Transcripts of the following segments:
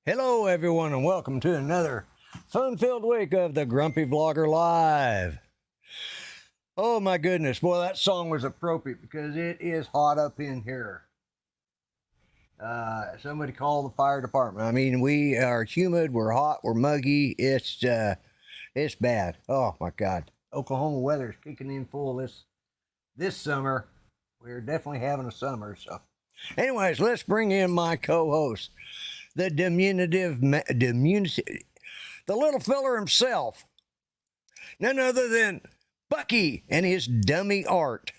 Hello, everyone, and welcome to another fun-filled week of the Grumpy Vlogger Live. Oh, my goodness. Boy, that song was appropriate because it is hot up in here. Somebody call the fire department. I mean, we are humid, we're hot, we're muggy. It's bad. Oh, my God. Oklahoma weather is kicking in full this summer. We're definitely having a summer. So, anyways, let's bring in my co-host, the the little fella himself, none other than Bucky and his dummy art.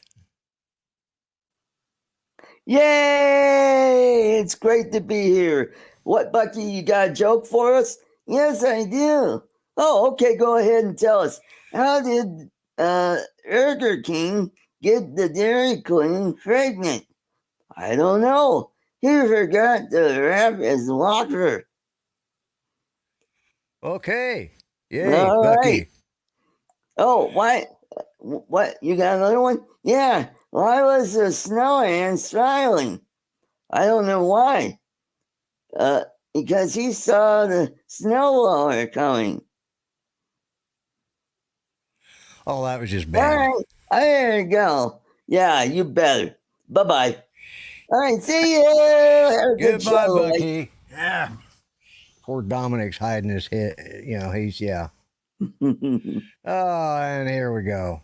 Yay! It's great to be here. What, Bucky, you got a joke for us? Yes, I do. Oh, okay, go ahead and tell us. How did Burger King get the Dairy Queen pregnant? I don't know. He forgot to wrap his locker. Okay. Yay, All Bucky. right. Oh, what? You got another one? Yeah. Why was the snowman smiling? I don't know why. Because he saw the snowblower coming. Oh, that was just bad. All right, there you go. Yeah, you better. Bye-bye. All right, see you. Have a good Goodbye, show. Bucky. Yeah. Poor Dominic's hiding his head. You know, he's, yeah. Oh, and here we go.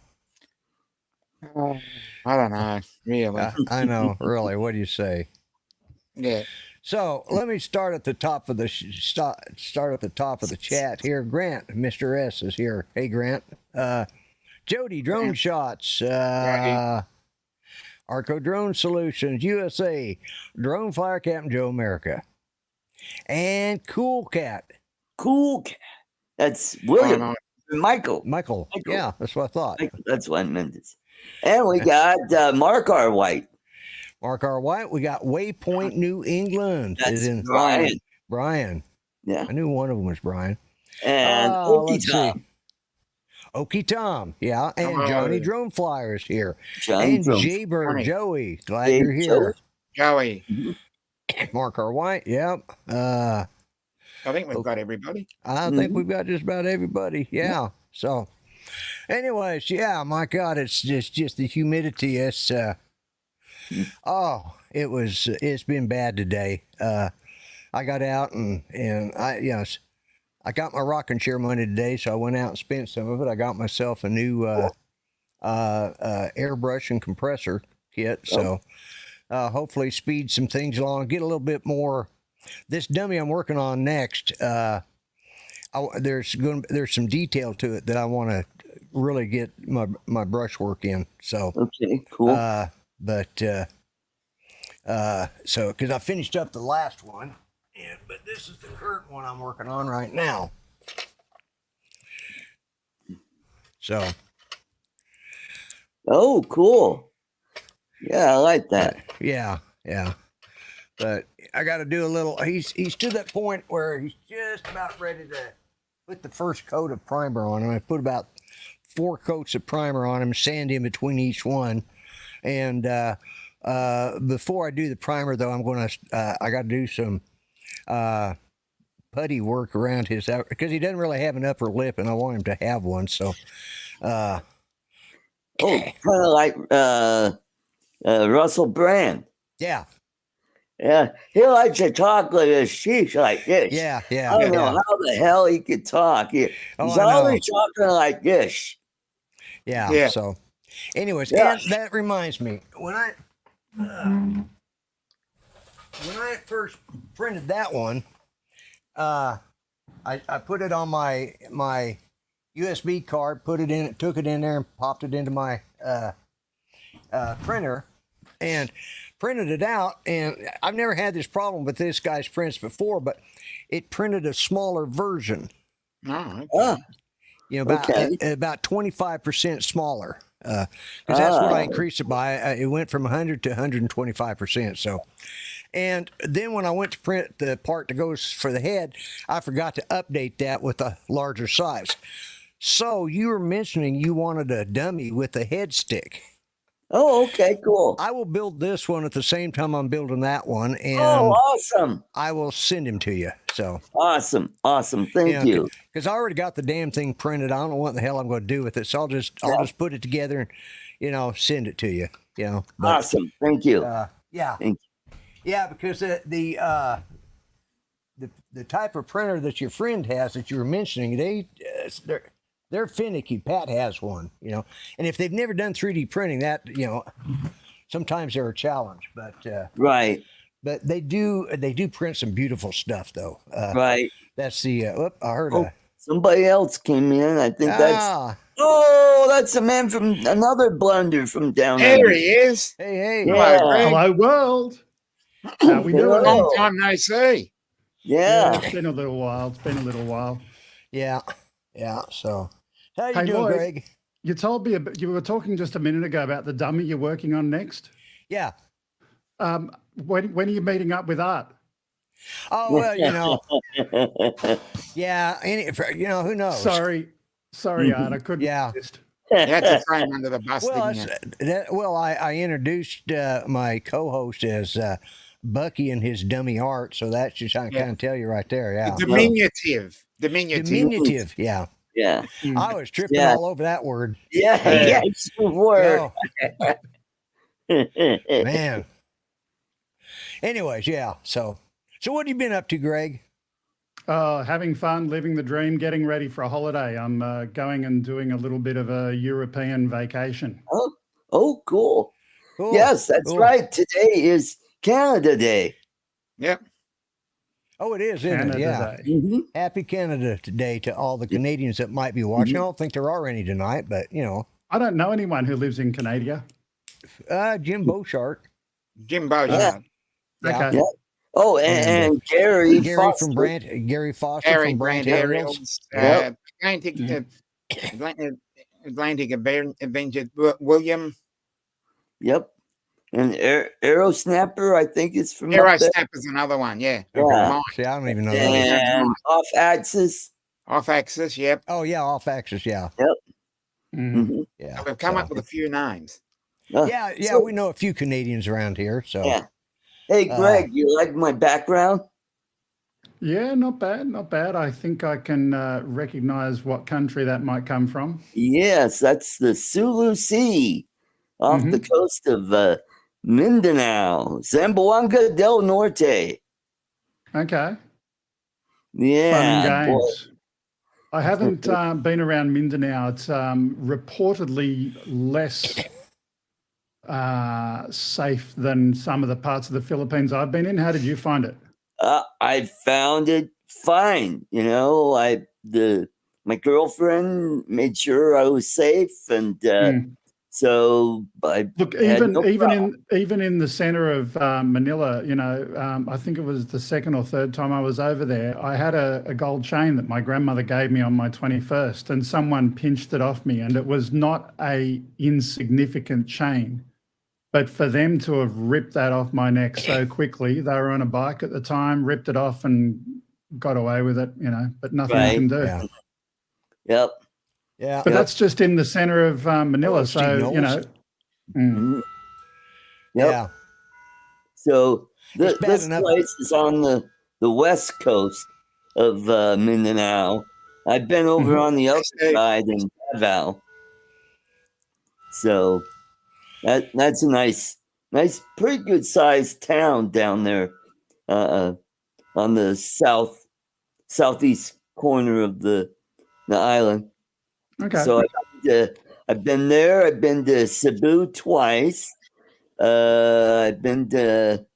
I don't know, really. I know, really. What do you say? Yeah. So let me start at the top of the start at the top of the chat here. Grant, Mr. S is here. Hey, Grant. Jody, Drone Shots. ArtCo Drone Solutions USA. Drone Flyer Captain Joe America. And Cool Cat. Cool Cat. That's William. Michael. Yeah, that's what I thought. That's what I meant to say. And we got Mark R. White. Mark R. White. We got Waypoint, New England. That's Bryan. Bryan. Yeah. I knew one of them was Bryan. And let's see. Okie Tom, yeah, and Johnny Drone Flyer is here. And Jaybird Joey, glad you're here. Joey. Mark R. White, yep. I think we've got everybody. I think we've got just about everybody, yeah. So, anyways, yeah, my God, it's just the humidity. It's it's been bad today. I got out and I got my rocking chair money today, so I went out and spent some of it. I got myself a new airbrush and compressor kit, so hopefully speed some things along, get a little bit more. This dummy I'm working on next, there's some detail to it that I want to really get my brush work in. So okay, cool. So because I finished up the last one. But this is the current one I'm working on right now. So. Oh, cool. Yeah, I like that. Yeah. But I got to do a little. He's to that point where he's just about ready to put the first coat of primer on him. I put about 4 coats of primer on him, sand in between each one, and before I do the primer, though, I got to do some putty work around his because he doesn't really have an upper lip, and I want him to have one. So, kind of like Russell Brand. Yeah, he likes to talk like a sheesh like this. Yeah. I don't know how the hell he could talk. He's always talking like this. Yeah. So, anyways, and that reminds me when I first printed that one, I put it on my USB card, took it in there and popped it into my printer and printed it out. And I've never had this problem with this guy's prints before, but it printed a smaller version. Okay. About 25% smaller. Because that's what I increased it by. It went from 100 to 125%. So. And then when I went to print the part that goes for the head, I forgot to update that with a larger size. So you were mentioning you wanted a dummy with a head stick. Oh, okay, cool. I will build this one at the same time I'm building that one, and Oh, awesome. I will send him to you. So Awesome. Thank you. because I already got the damn thing printed. I don't know what the hell I'm going to do with it, so I'll just put it together and send it to you. But, Awesome. Thank you. Yeah, Thank yeah, because the type of printer that your friend has that you were mentioning, they're finicky. Pat has one, and if they've never done 3D printing, that sometimes they're a challenge. But Right. but they do print some beautiful stuff though. Right. That's the. I heard. Somebody else came in. I think that's. Oh, that's a man from another blunder from down there. There he is. Hey. Yeah. Hello, world. How we doing? Long time no see. Yeah. It's been a little while. Yeah. So, how you Hey, doing, Lloyd, Greg? You told me you were talking just a minute ago about the dummy you're working on next. Yeah. When are you meeting up with Art? Oh well, yeah. Who knows? Sorry, Art. I couldn't. Yeah. Resist. You had to throw him under the bus, Well, didn't you? I introduced my co-host as Bucky and his dummy art, so that should kind of tell you right there. Yeah. Diminutive. Diminutive. Yeah. Yeah. I was tripping all over that word. Yeah. You were. Man. Anyways, yeah. So what have you been up to, Greg? Having fun, living the dream, getting ready for a holiday. I'm going and doing a little bit of a European vacation. Oh, cool. Yes, that's right. Today is Canada Day. Yep. Oh, it is, isn't it? Yeah. Mm-hmm. Happy Canada Day to all the Canadians that might be watching. I don't think there are any tonight, but I don't know anyone who lives in Canada. Jim Beauchart. Jim Beauchart. Okay. Yeah. Oh, and Gary Foster. Gary Foster Gary from Brand Aerials. Aerials. Atlantic Avenger William. Yep. And Arrow Snapper, I think is from Arrow up there. Snapper's another one, yeah. See, I don't even know that. And Off Axis. Off Axis, yep. Oh yeah, Off Axis, yeah. Yep. Mm-hmm. Yeah. So we've come up with a few names. Yeah, so- we know a few Canadians around here. So Yeah. Hey, Greg, you like my background? Yeah, not bad. I think I can recognize what country that might come from. Yes, that's the Sulu Sea off the coast of Mindanao, Zamboanga del Norte. Okay. Yeah. Fun and boy. games. I haven't been around Mindanao. It's reportedly less safe than some of the parts of the Philippines I've been in. How did you find it? I found it fine. My girlfriend made sure I was safe, and so I look had no problem. even in the center of Manila. I think it was the second or third time I was over there. I had a gold chain that my grandmother gave me on my 21st, and someone pinched it off me, and it was not a insignificant chain. But for them to have ripped that off my neck so quickly, they were on a bike at the time, ripped it off and got away with it, but nothing you can do. Yeah. Yep. Yeah. But that's just in the center of Manila. So, Yep. Yeah. So this enough. place is on the west coast of Mindanao. I've been over on the other side in Davao. So that's a nice, pretty good sized town down there on the southeast corner of the island. Okay. So I've been there. I've been to Cebu twice. I've been to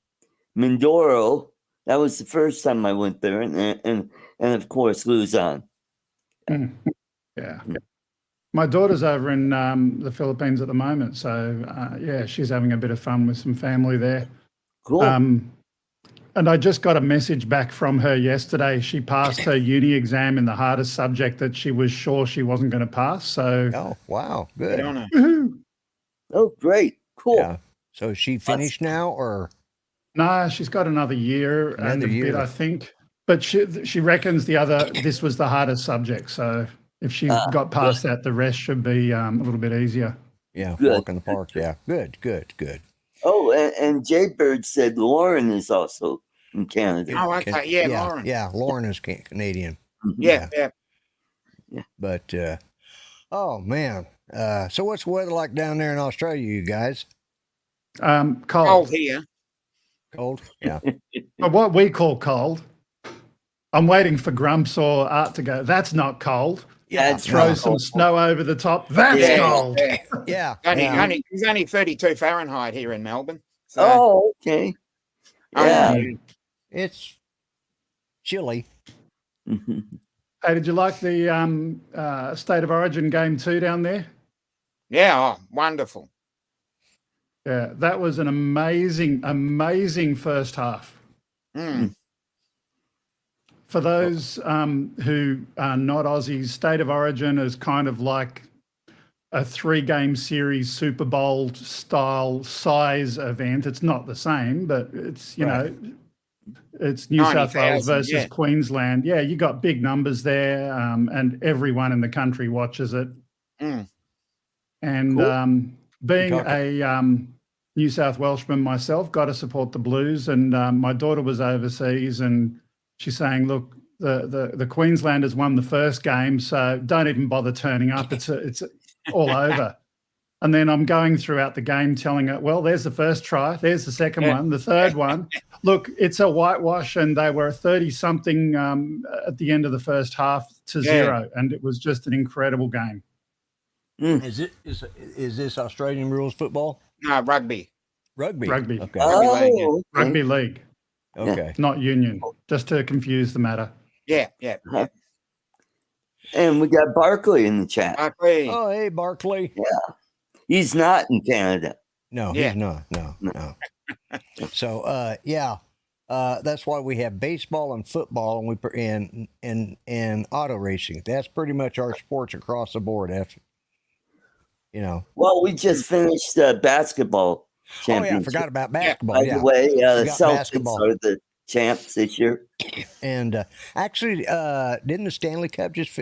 Mindoro. That was the first time I went there, and of course Luzon. Yeah. My daughter's over in the Philippines at the moment, so she's having a bit of fun with some family there. Cool. And I just got a message back from her yesterday. She passed her uni exam in the hardest subject that she was sure she wasn't going to pass. So, oh wow, good. Oh, great, cool. Yeah. So is she finished now, or? No, she's got another year and a bit, I think. But she reckons this was the hardest subject. So if she got past that, the rest should be a little bit easier. Yeah, Good. walk in the park. Yeah, good. Oh, and Jaybird said Lauren is also in Canada. Oh, okay. Yeah, Lauren. Yeah, Lauren is Canadian. Mhm. Yeah, yeah. But oh man, so what's the weather like down there in Australia, you guys? Cold Cold. here. Cold? Yeah. But what we call cold. I'm waiting for Grumps or Art to go. That's not cold. Yeah. That's Throw not some cold. snow over the top. That's Yeah, cold. yeah. Yeah. It's only 32 Fahrenheit here in Melbourne. So, Oh, okay. Yeah. It's chilly. Mhm. Hey, did you like the State of Origin game 2 down there? yeah, oh, wonderful. Yeah, that was an amazing first half. Mm. For those who are not Aussies, State of Origin is kind of like a 3-game series Super Bowl style size event. It's not the same, but it's, you know, it's New South Wales 90,000, versus yeah. Queensland. Yeah, you got big numbers there, and everyone in the country watches it. Mm. And Cool. being You're a New South Welshman myself, got to support the Blues. And my daughter was overseas, and she's saying, "Look, the Queenslanders won the first game, so don't even bother turning up. It's all over." And then I'm going throughout the game telling her, "Well, there's the first try, there's the second one, the third one. Look, it's a whitewash," and they were 30-something at the end of the first half to 0, and it was just an incredible game. Is this Australian rules football? No, rugby. Rugby. Rugby. Okay. Oh, okay. okay. Rugby league, Okay. not union, just to confuse the matter. Yeah, yeah. Uh-huh. And we got Barkley in the chat. Rugby. Oh, hey, Barkley. He's not in Canada. No, Yeah. he's not. No. So, that's why we have baseball and football, and and auto racing. That's pretty much our sports across the board. Well, we just finished basketball Oh championship. yeah, I forgot about basketball. By Yeah, the way, the got Celtics basketball. are the champs this year. and actually, didn't the Stanley Cup just?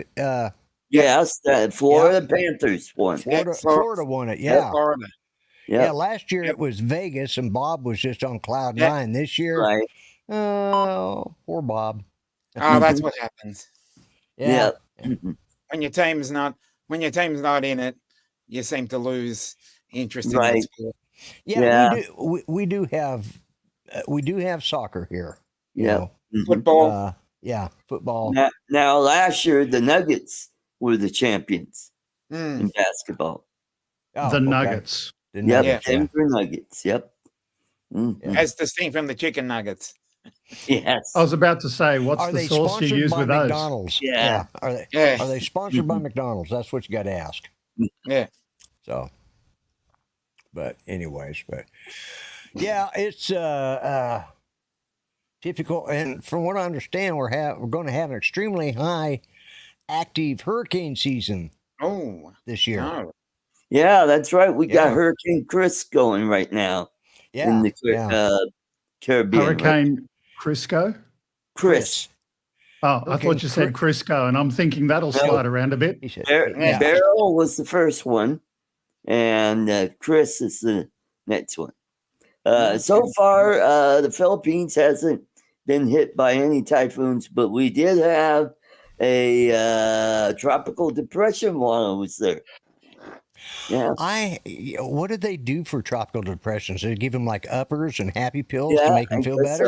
Yes, Florida Panthers won. Florida won it. Yeah. Florida. Yep. Yeah, last year it was Vegas, and Bob was just on cloud nine. This year, Right. oh, poor Bob. Oh, that's what happens. Yeah, Mhm. When your team's not in it, you seem to lose interest in Right. the sport. yeah. We do have soccer here. You Yep. know. Mhm. Football. Yeah, football. Now, last year the Nuggets were the champions Mm. in basketball. Oh, The okay. Nuggets. The Yep, Nuggets, yeah. Denver Nuggets. Yep. Mhm. As distinct from the chicken nuggets. Yes. I was about to say, what's Are the they sauce you sponsored use by with those? McDonald's? Yeah. Are they? Yeah. Are they sponsored by McDonald's? That's what you got to ask. Yeah. So, but anyways, yeah, it's typical. And from what I understand, we're going to have an extremely high active hurricane season Oh. this year. No. Yeah, that's right. We got Yeah. Hurricane Chris going right now in Yeah, the Caribbean. right? Hurricane Crisco? Chris. Oh, I Hurricane thought you said Crisco, and I'm thinking that'll slide around a bit. He said, Yeah. Beryl was the first one, and Chris is the next one. So far, the Philippines hasn't been hit by any typhoons, but we did have a tropical depression while I was there. Yeah, what did they do for tropical depressions? Did they give them like uppers and happy pills yeah, to make them I feel guess better?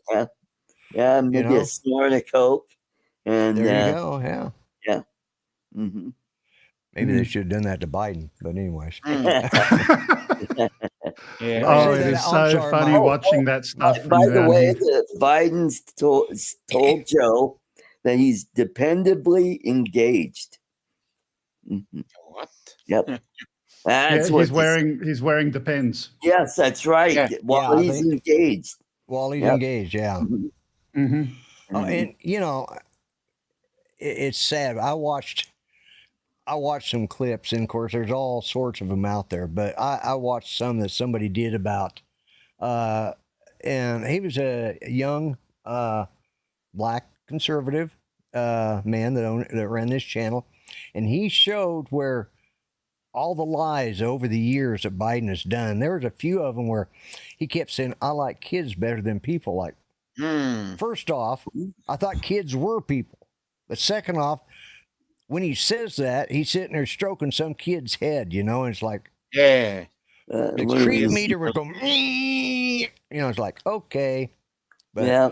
so. Yeah, maybe know? a snort of coke, and There you go. Yeah. mhm. Maybe they should have done that to Biden. But anyways. Yeah. Oh, say it that. is I'm so sorry, funny Mike. watching that stuff from By the down way, here. Biden's told Joe that he's dependably engaged. Mhm. What? Yep. Yeah, That's what he's wearing Depends. Yes, that's right. Yeah. While I he's think- engaged. While he's Yep. engaged, yeah. Mhm. Mm-hmm. Oh, and it's sad. I watched some clips, and of course, there's all sorts of them out there. But I watched some that somebody did about, and he was a young black conservative man that ran this channel, and he showed where all the lies over the years that Biden has done. There was a few of them where he kept saying, I like kids better than people. Like, first off, I thought kids were people. But second off, when he says that, he's sitting there stroking some kid's head, you know, and it's like, Yeah. the What creep is- meter was going, you know, it's like, okay. But yeah.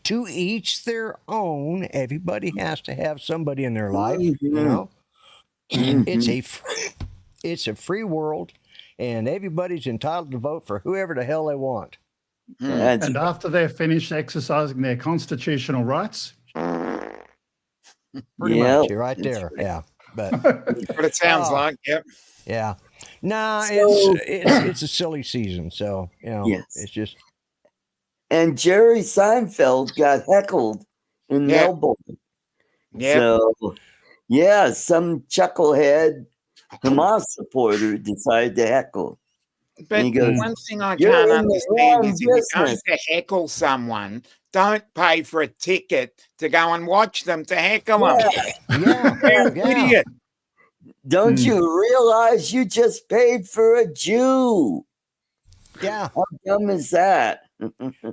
to each their own. Everybody has to have somebody in their life, you Mhm. know. Mhm. It's a free world, and everybody's entitled to vote for whoever the hell they want. That's And after they're finished exercising their constitutional rights, Pretty Yep, much, you're right that's there. right. Yeah, but What it sounds Oh. like. Yep. yeah, nah, So- it's a silly season, so you know, Yes. it's just And Jerry Seinfeld got heckled in Yeah. Melbourne. Yep. So, yeah, some chucklehead Hamas supporter decided to heckle. But he goes, one thing I "You're can't in the understand wrong is if you're going business." to heckle someone, don't pay for a ticket to go and watch them to heckle them. yeah, You're an yeah. idiot. Don't Hmm. you realize you just paid for a Jew? Yeah, How dumb is that?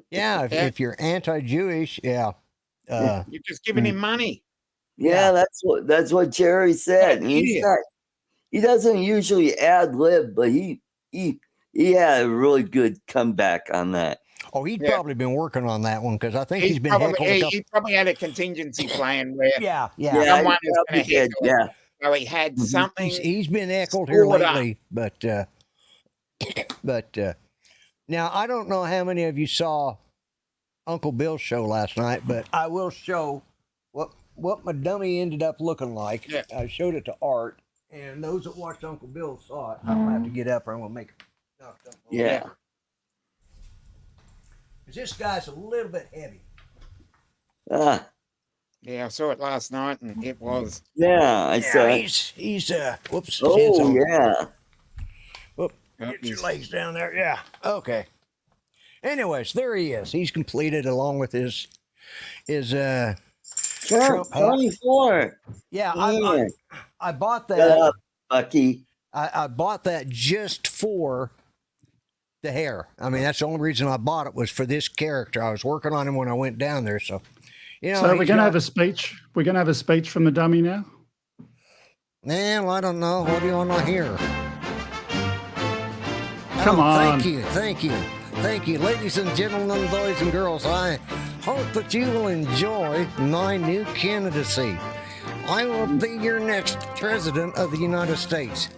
yeah. If, Yeah. if you're anti-Jewish, yeah, You're just giving him money. Yeah, Yeah. that's what Jerry said. An And he's idiot. not, he doesn't usually ad lib, but he had a really good comeback on that. oh, he'd Yeah. probably been working on that one because I think he's been heckled a he, couple. he probably had a contingency plan where Yeah, Yeah, yeah. someone he is probably going to did, heckle him. yeah. So he had Mhm. something. He's been heckled here stored up. lately, but now I don't know how many of you saw Uncle Bill's show last night, but I will show what my dummy ended up looking like. Yeah. I showed it to Art, and those that watched Uncle Bill saw it. I don't have to get up, or I'm gonna make it knocked up. Yeah. Because this guy's a little bit heavy. Ah, Yeah, I saw it last night, and it was. yeah, I saw Yeah, it. he's whoops. His head's Oh, on. yeah. Whoop, get your legs down there. Yeah. Okay. Anyways, there he is. He's completed along with his Trump 24. yeah. Yeah. I bought Shut that. up, Bucky. I bought that just for the hair. I mean, that's the only reason I bought it was for this character. I was working on him when I went down there, so you know. so we're he's going to got- have a speech. We're going to have a speech from the dummy now. Well, I don't know. What do you want to hear? Come on. Thank you, ladies and gentlemen, boys and girls. I hope that you will enjoy my new candidacy. I will be your next president of the United States.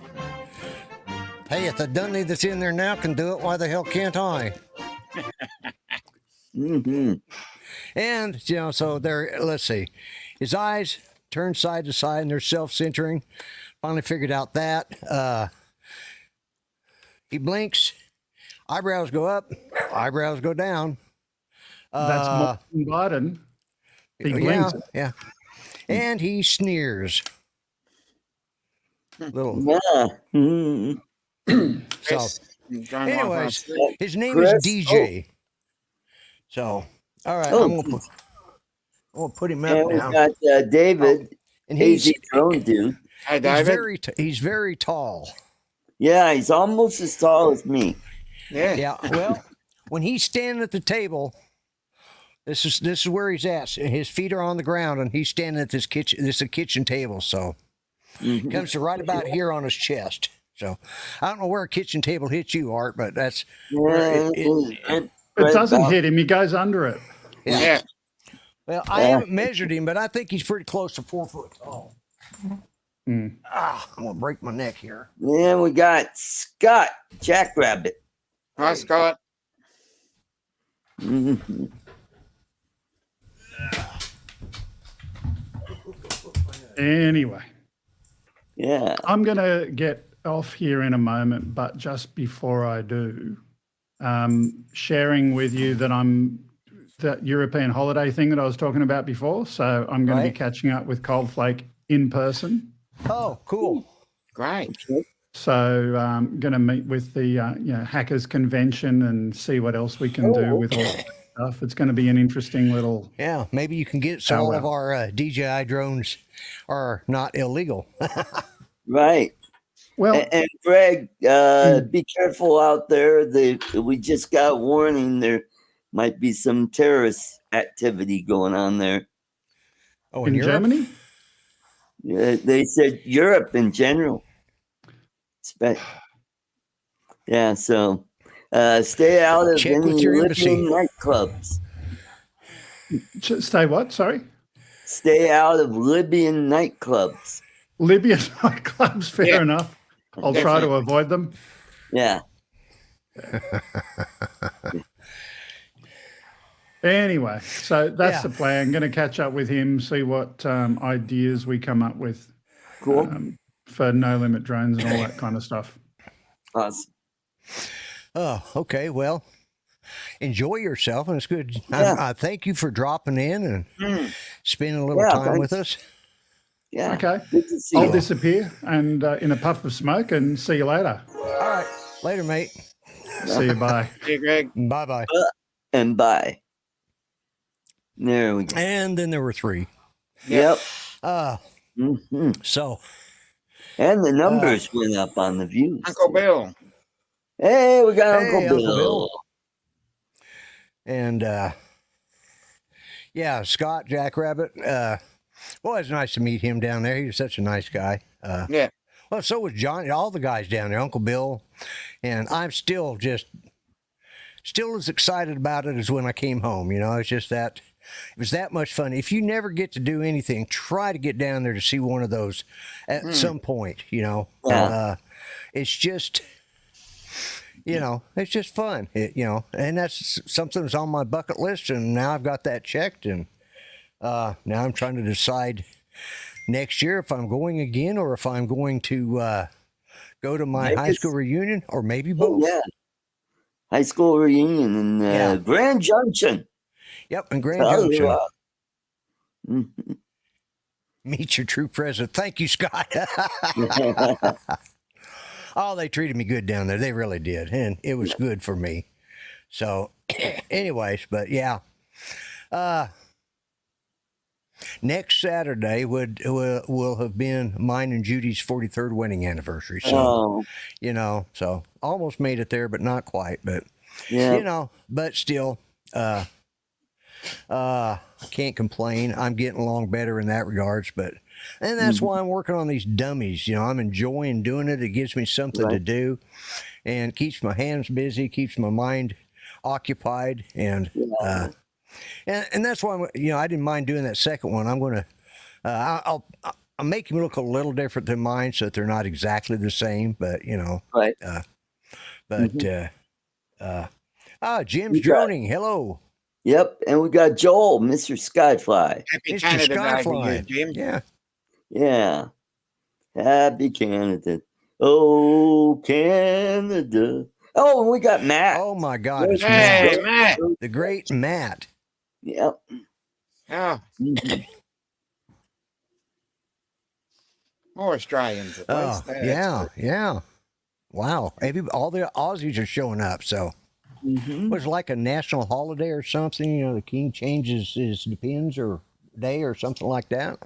Hey, if the dummy that's in there now can do it, why the hell can't I? Mm-hmm. And, you know, so there, let's see. His eyes turn side to side and they're self-centering. Finally figured out that. He blinks. Eyebrows go up. Eyebrows go down. That's more than Biden. He Yeah, blinks. yeah. And he sneers. Little. Yeah. Mhm. So, Chris, going anyways, like his name Chris? is DJ. So, all right, Oh. I'm gonna put him And up we now. got David, And he's Hazy Drone Dude. Hey, David. he's very tall. Yeah, he's almost as tall as me. Yeah. Yeah. Well, when he's standing at the table, this is where he's at. His feet are on the ground, and he's standing at this kitchen. This is a kitchen table, so Mhm. comes to right about here on his chest. So I don't know where a kitchen table hits you, Art, but that's Yeah, it- It doesn't hit him. He goes under it. yeah. Yeah. Well, I Yeah. haven't measured him, but I think he's pretty close to 4 foot tall. Mm. I'm gonna break my neck here. Then we got Scott Jackrabbit. Hi, Scott. Mhm. Anyway, Yeah. I'm going to get off here in a moment, but just before I do, sharing with you that that European holiday thing that I was talking about before. So I'm going to Right. be catching up with Coldflake in person. Oh, cool. Great. So I'm going to meet with the hackers convention and see what else we can do with all that stuff. It's going to be an interesting little. Yeah, maybe you can get it so Oh, all well. of our DJI drones are not illegal. Right. Well, And Greg, be careful out there. We just got warning there might be some terrorist activity going on there. Oh, in Europe? Germany? They said Europe in general. Yeah, so stay out of Check any with your embassy. Libyan nightclubs. Stay what? Sorry? Stay out of Libyan nightclubs. Libyan nightclubs, fair Yeah. enough. I'll try to Definitely. avoid them. Yeah. Anyway, so that's Yeah. the plan. Going to catch up with him, see what ideas we come up with Cool. for no limit drones and all that kind of stuff. Awesome. Oh, okay. Well, enjoy yourself, and it's good. Yeah. Thank you for dropping in and spending a little Yeah, time with thanks. us. Yeah. Okay. Good to see I'll you. disappear and in a puff of smoke and see you later. All right. Later, mate. See you. Bye. Yeah, Greg. Bye-bye. And bye. There we go. And then there were 3. Yep. hmm So, And the numbers went up on the views. Uncle Bill. Hey, we got Hey, Uncle Uncle Bill. Bill. And, yeah, Scott, Jackrabbit. Well, it's nice to meet him down there. He was such a nice guy. Yeah. Well, so was Johnny, all the guys down there, Uncle Bill. And I'm still as excited about it as when I came home. You know, it's just that, it was that much fun. If you never get to do anything, try to get down there to see one of those at some point, you know. Yeah. It's just, you know, it's just fun, you know, and that's something that's on my bucket list. And now I've got that checked. And now I'm trying to decide next year if I'm going again or if I'm going to go to my high school reunion or maybe both. Oh, yeah. High school reunion in Grand Junction. Yep, in Grand Junction. Meet your true president. Thank you, Scott. Oh, they treated me good down there. They really did. And it was good for me. So, anyways, but yeah. Next Saturday will have been mine and Judy's 43rd wedding anniversary. So, you know, so almost made it there, but not quite. But, you know, but still, can't complain. I'm getting along better in that regards, and that's why I'm working on these dummies. You know, I'm enjoying doing it. It gives me something to do and keeps my hands busy, keeps my mind occupied. And that's why I didn't mind doing that second one. I'm going to, I'll make them look a little different than mine so that they're not exactly the same, but you know, Right. Jim's droning. Hello. Yep. And we got Joel, Mr. Skyfly. Happy Mr. Canada Day to you, Skyfly. Jim. Yeah. Yeah. Happy Canada. Oh, Canada. Oh, and we got Matt. Oh my God. It's Hey, Matt. Matt. The great Matt. Yep. Oh, more Australians at Oh, least. That's yeah. good. Yeah. Wow. All the Aussies are showing up. So it was like a national holiday or something. You know, the king changes his depends or day or something like that.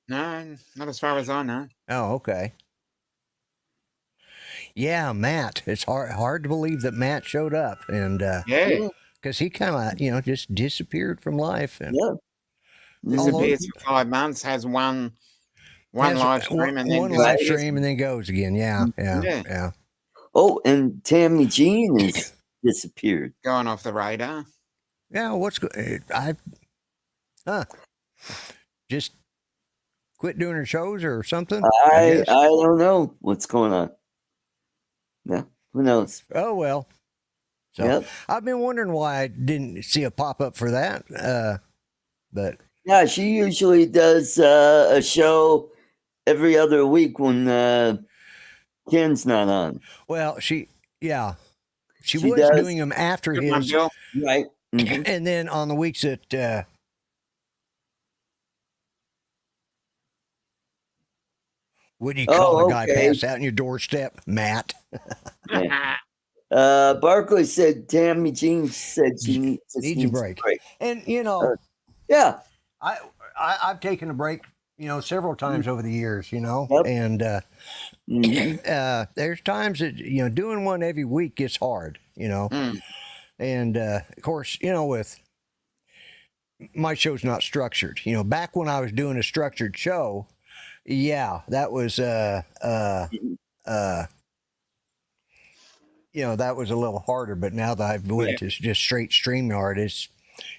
No, not as far as I know. Oh, okay. Yeah, Matt. It's hard to believe that Matt showed up, and Yeah. because he kind of just disappeared from life. And Yeah. Disappears for 5 months, has one has live stream and then one live disappears. stream and then goes again. Yeah. Oh, and Tammy Jean has disappeared. Going off the radar. Yeah, just quit doing her shows or something? I guess. don't know what's going on. Yeah, who knows? Oh well. So Yep. I've been wondering why I didn't see a pop up for that. But Yeah, she usually does a show every other week when Ken's not on. well, she was does. doing them after Good one, his, Bill. Right. Mhm. and then on the weeks that. What do you call a guy okay. pass out on your doorstep, Matt? Barkley said Tammy Jean said she needs a break. And yeah. I've taken a break, several times over the years, Yep. and Mhm. there's times that doing one every week gets hard, Mm. and of course, with my show's not structured. Back when I was doing a structured show, yeah, that was that was a little harder. But now that I've went to just straight StreamYard,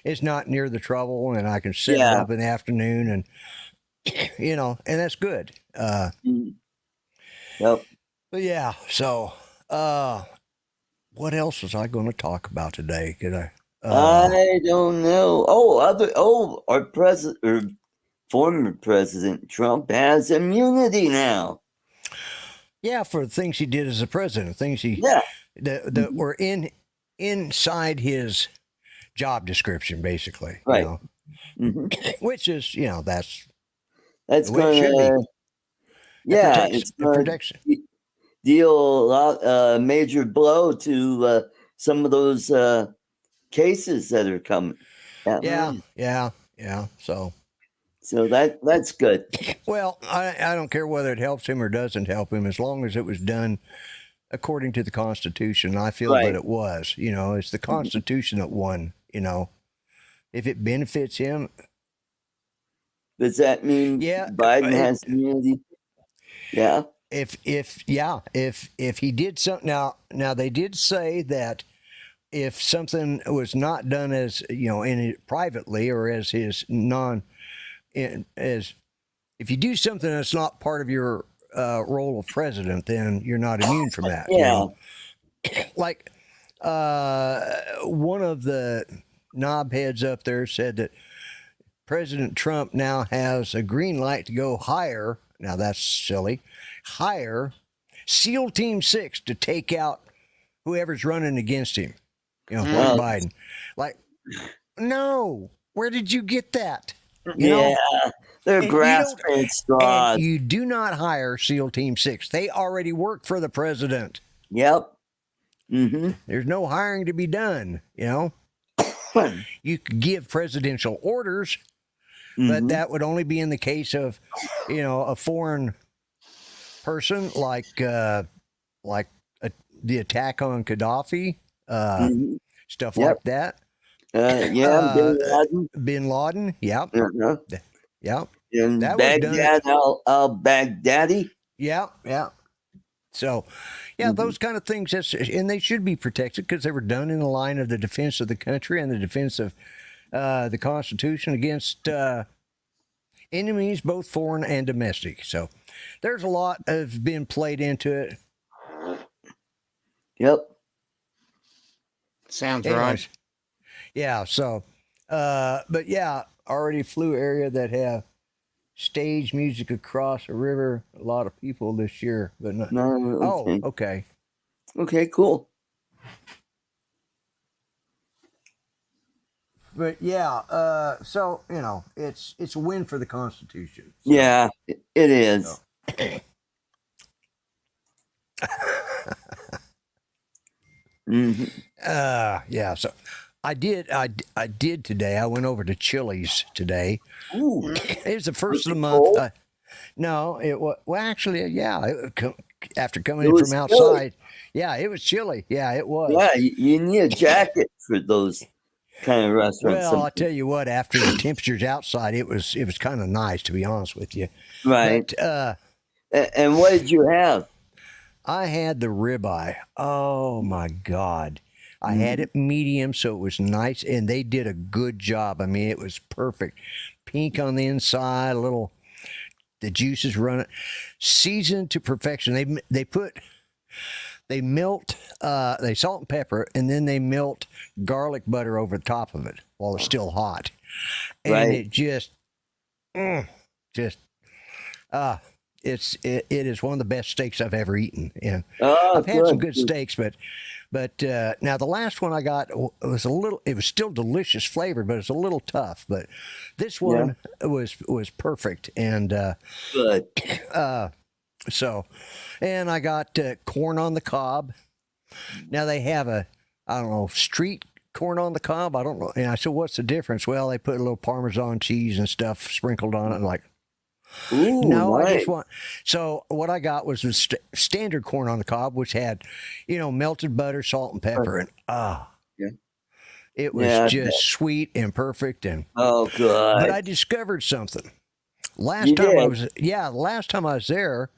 it's not near the trouble, and I can set it Yeah. up in the afternoon, and and that's good. Mhm. Yep. But yeah, so what else was I going to talk about today? Could I? I don't know. Our president or former President Trump has immunity now. Yeah, for things he did as a president, things Yeah. that were inside his job description, basically. Right. Hmm. Which is that's That's the way it should be. gonna, yeah, it's It gonna protects. deal a major blow to some of those cases that are coming. Yeah. So that's good. Well, I don't care whether it helps him or doesn't help him, as long as it was done according to the Constitution. I feel that it was. It's the Constitution that won. If it benefits him. Does that mean Biden has immunity? Yeah. If he did something now they did say that if something was not done as in it privately, or as his as if you do something that's not part of your role of president, then you're not immune from that. Yeah. Like one of the knobheads up there said that President Trump now has a green light to go hire. Now that's silly. Hire SEAL Team 6 to take out whoever's running against him. Like Biden. Like, no. Where did you get that? They're grasping at straws. And you do not hire SEAL Team 6. They already work for the president. Yep. Mm-hmm. There's no hiring to be done. You could give presidential orders, but that would only be in the case of, a foreign person, like the attack on Gaddafi, stuff like that. Bin Laden. Yep. Uh-huh. Yep. In That was Baghdad, al-Baghdadi. Yeah. So, those kind of things, and they should be protected because they were done in the line of the defense of the country and the defense of the Constitution against enemies, both foreign and domestic. So, there's a lot of been played into it. Yep. Sounds Anyways, right. Yeah. So, but yeah, already flew area that have stage music across a river. A lot of people this year, but not. No. Okay. Oh, okay. Okay. Cool. But yeah, so it's a win for the Constitution. So. Yeah, it is. So. Mm-hmm. Yeah. So I did today. I went over to Chili's today. Ooh. It was the first of the cold? month. No, it was actually, after coming It in was from chilly. outside. Yeah, it was chilly. Yeah, it was. Yeah, you need a jacket for those kind of restaurants. Well, I'll tell you what. After the temperatures outside, it was kind of nice, to be honest with you. Right. But, and what did you have? I had the ribeye. Oh my God. I had it medium, so it was nice, and they did a good job. I mean, it was perfect. Pink on the inside, the juices running, seasoned to perfection. They melt, they salt and pepper, and then they melt garlic butter over the top of it while it's still hot. And Right. it is one of the best steaks I've ever eaten. And Oh, I've had some good steaks, but now the last one I got was it was still delicious flavor, but it's a little tough. But this one was perfect. And Good. so, and I got corn on the cob. Now they have street corn on the cob. I don't know. And I said, what's the difference? Well, they put a little Parmesan cheese and stuff sprinkled on it. And like, Ooh, No, I nice. just want. So what I got was the standard corn on the cob, which had, melted butter, salt, and pepper, and Yeah. it was Yeah. just sweet and perfect. And Oh, good. but I discovered something. You Last time I did? was, last time I was there,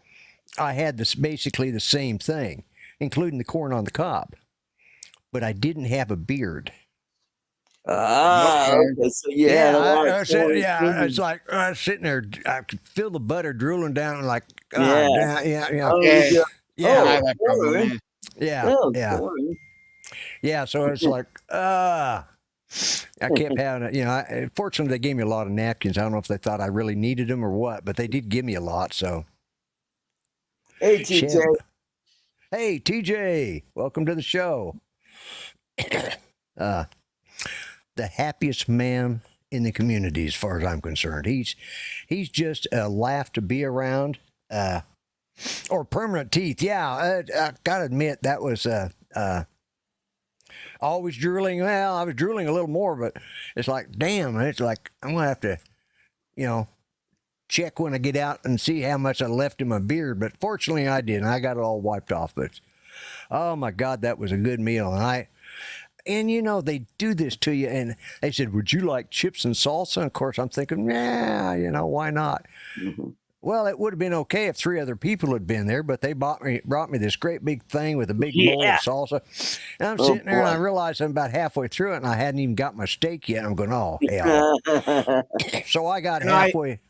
I had this basically the same thing, including the corn on the cob, but I didn't have a beard. Ah, Okay. okay. So you had a lot of corn. It's like I was sitting there. I could feel the butter drooling down, and like, Yeah. yeah, Oh, Yeah. yeah. yeah, I know that problem, corn. yeah. yeah, Oh, yeah, corn. yeah. So it's like, I kept having it. Fortunately, they gave me a lot of napkins. I don't know if they thought I really needed them or what, but they did give me a lot. So, Hey, TJ. hey, TJ, welcome to the show. The happiest man in the community, as far as I'm concerned. He's just a laugh to be around. Or permanent teeth. Yeah, I gotta admit that was always drooling. Well, I was drooling a little more, but it's like, damn. It's like I'm gonna have to, check when I get out and see how much I left in my beard. But fortunately, I didn't. I got it all wiped off. But oh my God, that was a good meal. And they do this to you, and they said, "Would you like chips and salsa?" And of course, I'm thinking, yeah, why not? Mm-hmm. Well, it would have been okay if 3 other people had been there, but they brought me this great big thing with a big bowl of salsa. And I'm sitting there, and I realized I'm about halfway through it, and I hadn't even got my steak yet. I'm going, oh, hell. So I got halfway.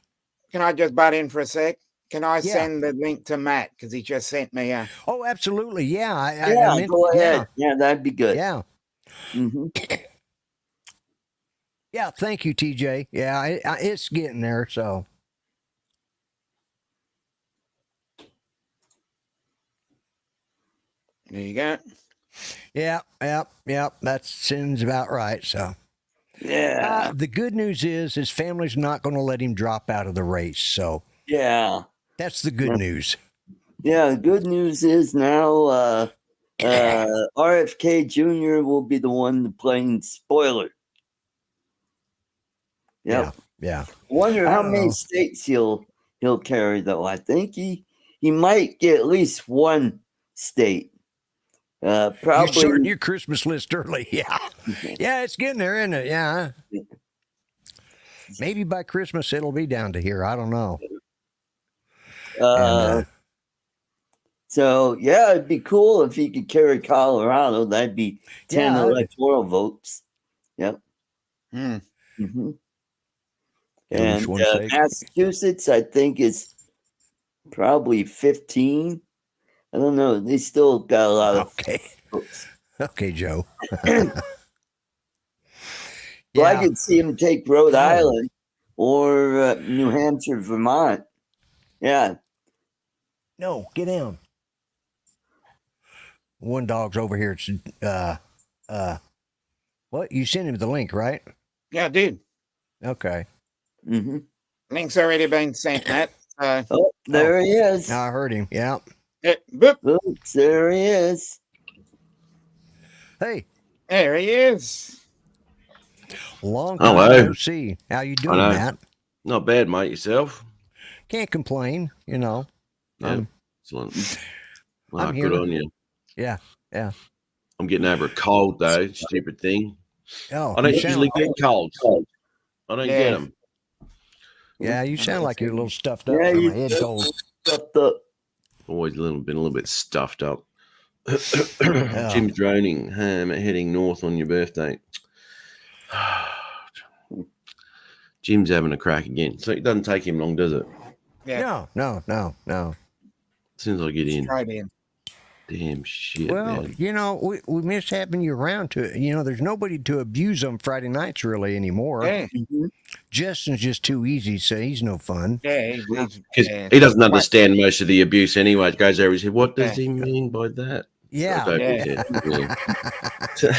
Can I just butt in for a sec? Can I Yeah. send the link to Matt? Because he just sent me a. Oh, absolutely. Yeah. I meant, go ahead. Yeah, that'd be good. Yeah. Mm-hmm. Yeah. Thank you, TJ. Yeah, it's getting there. So. There you go. Yeah. That seems about right. So. Yeah. The good news is his family's not going to let him drop out of the race. So. Yeah. That's the good news. Yeah. The good news is now RFK Jr. will be the one playing spoiler. Yep. Yeah. Wonder how many know. states he'll carry though. I think he might get at least one state. You're Probably. starting your Christmas list early. Yeah. Yeah, it's getting there, isn't it? Yeah. Maybe by Christmas it'll be down to here. I don't know. So yeah, it'd be cool if he could carry Colorado. That'd be 10 electoral votes. Yep. Mm. Mm-hmm. At And least one state. Massachusetts, I think, is probably 15. I don't know. They still got a lot of votes. Okay, Joe. Well, I could see him take Rhode Island or New Hampshire, Vermont. Yeah. No, get down. One dog's over here. It's what? You sent him the link, right? Yeah, I did. Okay. Mm-hmm. Link's already been sent, Matt. Oh, there he is. I heard him. Yeah. Boop. Oops, there he is. Hey. There he is. Long time Hello. no see. How you doing, Hello. Matt? Not bad, mate. Yourself? Can't complain, Yeah. Excellent. Well, I'm good here. on you. Yeah. I'm getting over a cold, though. Stupid thing. Oh, I don't you sound usually like, get colds. I don't get them. yeah, you sound like you're a little stuffed up Yeah, from you a head cold. Stuffed up. Always been a little bit stuffed up. Jim's droning home, heading north on your birthday. Jim's having a crack again. So it doesn't take him long, does it? Yeah. No. As soon as I get in. Straight in. Damn shit, Well, man. we miss having you around to, there's nobody to abuse on Friday nights really anymore. Yeah. Justin's just too easy, so he's no fun. Yeah. Because Yeah. he doesn't understand most of the abuse anyway. It goes over his head. What does he mean by that? Yeah. Goes over his head, yeah.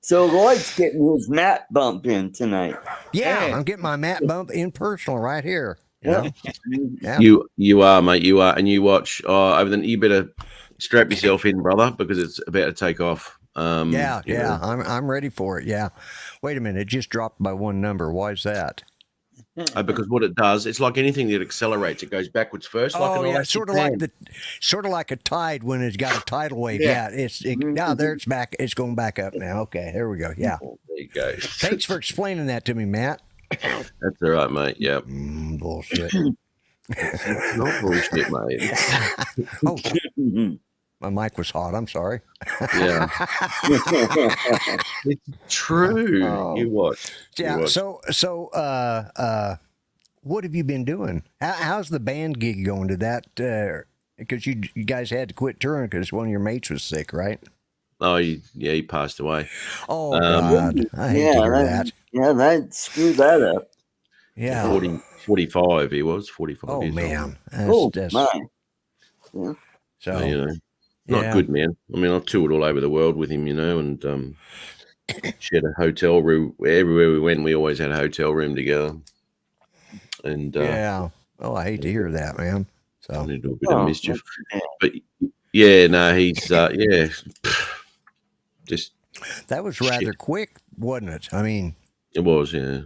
So Lloyd's getting his Matt bump in tonight. Yeah, Yeah. I'm getting my Matt bump in personal right here. Yeah. Yeah. You are, mate. You are, and you watch. Over the, you better strap yourself in, brother, because it's about to take off. Yeah. I'm ready for it. Yeah. Wait a minute, it just dropped by one number. Why is that? Because what it does, it's like anything that accelerates. It goes backwards first. Like Oh an yeah, elastic band. sort of like a tide when it's got a tidal wave. Yeah. Yeah, now there it's back. It's going back up now. Okay, there we go. Yeah. Oh, there you go. Thanks for explaining that to me, Matt. That's all right, mate. Yeah. Bullshit. Not bullshit, mate. Oh, my mic was hot. I'm sorry. Yeah. It's true. Oh. You watch. Yeah. You watch. So, what have you been doing? How's the band gig going? Did that because you guys had to quit touring because one of your mates was sick, right? Oh, he passed away. Oh God, I hate to hear that. Yeah, that screwed that up. Yeah. 45 he was. 45 Oh years man. Oh, That's, my. old. so You know, not good, man. I mean, I've toured all over the world with him, you know, and shared a hotel room. Everywhere we went, we always had a hotel room together. And yeah. Oh, I hate to hear that, man. So I need to do a bit of mischief. But yeah, no, he's yeah. Just that was rather quick, wasn't it? I mean, it was, yeah.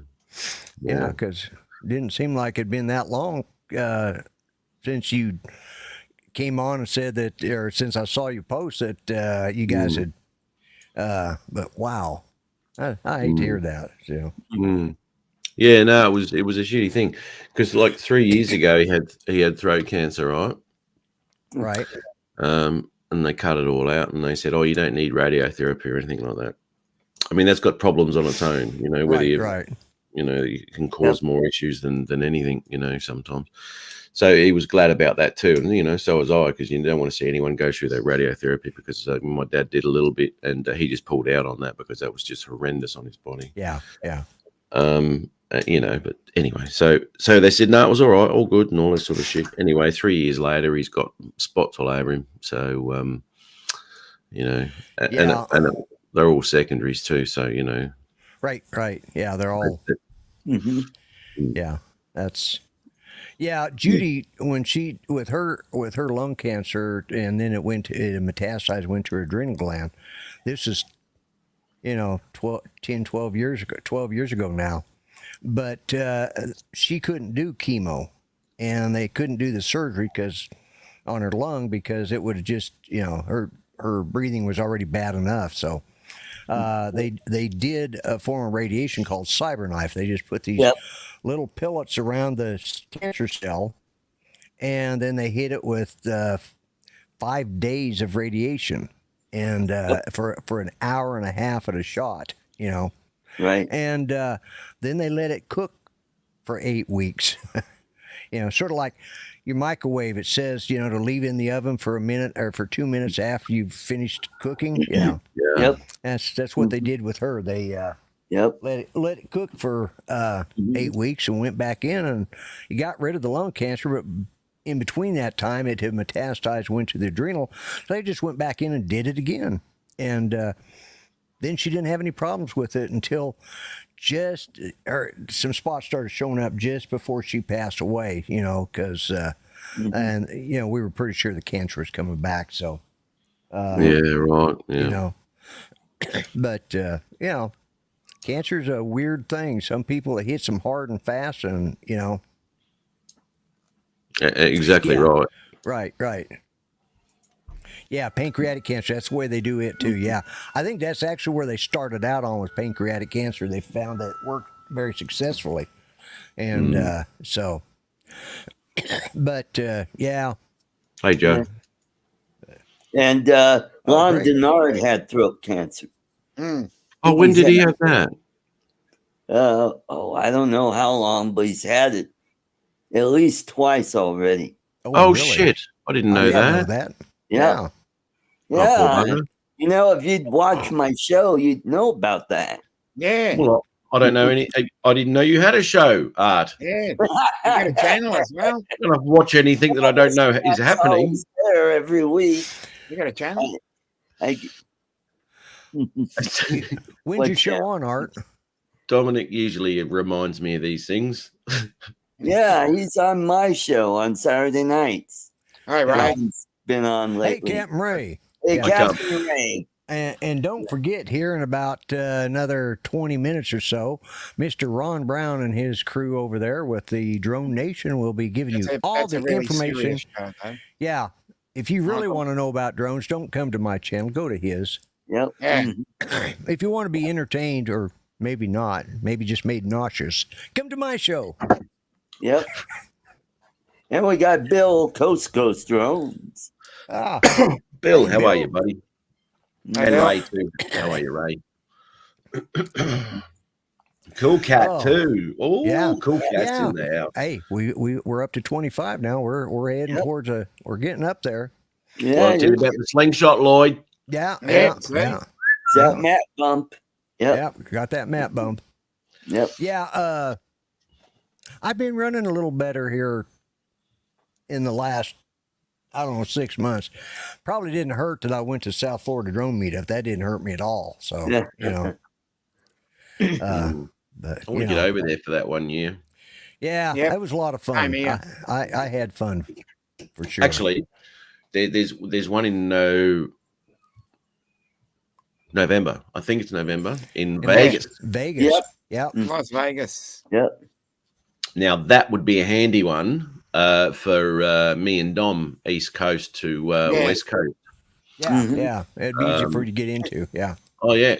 yeah, because it didn't seem like it'd been that long since you came on and said that, or since I saw you post that you guys had. But wow, I hate to hear that. So. Yeah, no, it was a shitty thing because like 3 years ago he had throat cancer, right? Right. And they cut it all out, and they said, "Oh, you don't need radiotherapy or anything like that." I mean, that's got problems on its own, you know. Whether right. You know, it can cause more issues than anything, you know, sometimes. So he was glad about that too, and you know, so was I, because you don't want to see anyone go through that radiotherapy. Because my dad did a little bit, and he just pulled out on that because that was just horrendous on his body. Yeah. You know, but anyway, so they said no, it was all right, all good, and all this sort of shit. Anyway, 3 years later, he's got spots all over him. So, you know, and they're all secondaries too. So you know, right. Yeah, they're all. Yeah, that's. Yeah, Judy, when she with her lung cancer, and then it metastasized, went to her adrenal gland. This is, you know, 12 years ago now. But she couldn't do chemo, and they couldn't do the surgery on her lung because it would have just, you know, her breathing was already bad enough. So they did a form of radiation called CyberKnife. They just put these little pellets around the cancer cell, and then they hit it with 5 days of radiation, and for an hour and a half at a shot, you know. Right. And then they let it cook for 8 weeks. You know, sort of like your microwave. It says, you know, to leave in the oven for a minute or for 2 minutes after you've finished cooking. Yeah. Yep. That's what they did with her. They let it cook for 8 weeks and went back in, and you got rid of the lung cancer. But in between that time, it had metastasized, went to the adrenal. So they just went back in and did it again. And then she didn't have any problems with it until some spots started showing up just before she passed away, you know, because, and, you know, we were pretty sure the cancer was coming back. So, yeah, right. Yeah. You know, but, you know, cancer's a weird thing. Some people, it hits them hard and fast, and, you know. Exactly right. Right. Yeah, pancreatic cancer, that's the way they do it too. Yeah. I think that's actually where they started out on, with pancreatic cancer. They found that it worked very successfully. And so, but yeah. Hey, Joe. And Lon Denard had throat cancer. Oh, when did he have that? I don't know how long, but he's had it at least twice already. Oh, really? shit. I didn't know that. Yeah. You know, if you'd watch my show, you'd know about that. Yeah. Well, I don't know any. I didn't know you had a show, Art. Yeah. You got a channel as well. I don't watch anything that I don't know is happening. There every week. You got a channel. When's your show on, Art? Dominic usually reminds me of these things. Yeah, he's on my show on Saturday nights. All right. He's been on lately. Hey, Captain Ray. Hey, Yeah. Captain Ray. And don't forget, here in about another 20 minutes or so, Mr. Ron Brown and his crew over there with the Drone Nation will be giving you all That's the a really information. serious show, though. Yeah. If you really Michael. want to know about drones, don't come to my channel. Go to his. Yep. Yeah. Mhm. If you want to be entertained or maybe not, maybe just made nauseous, come to my show. Yep. And we got Bill Coast Drones. Ah, Bill, Hey, how are Bill. you, buddy? Hey, And Bill. Ray too. How are you, Ray? Cool cat Oh, too. Oh, yeah. cool cat's Yeah. in the house. Hey, we're up to 25 now. We're heading Yep. towards we're getting up there. Yeah. Well, tell you about the slingshot, Lloyd. Yeah, Yeah, yeah, see? yeah. That Matt bump. Yep. Yep, got that map bump. Yep. Yeah, I've been running a little better here in the last, I don't know, 6 months. Probably didn't hurt that I went to South Florida Drone Meetup. That didn't hurt me at all. So, Yeah. you know, but I want you to get know, over there for that 1 year. yeah, Yep. that was a lot of fun. I'm here. I had fun for sure. Actually, there's one in November. I think it's November in In Vegas. Vegas. Yep. Yep. Las Vegas. Yep. Now that would be a handy one for me and Dom, East Coast to Yeah. West Coast. Yeah. Mhm. Yeah. It'd be easy for you to get into. Yeah. Oh yeah,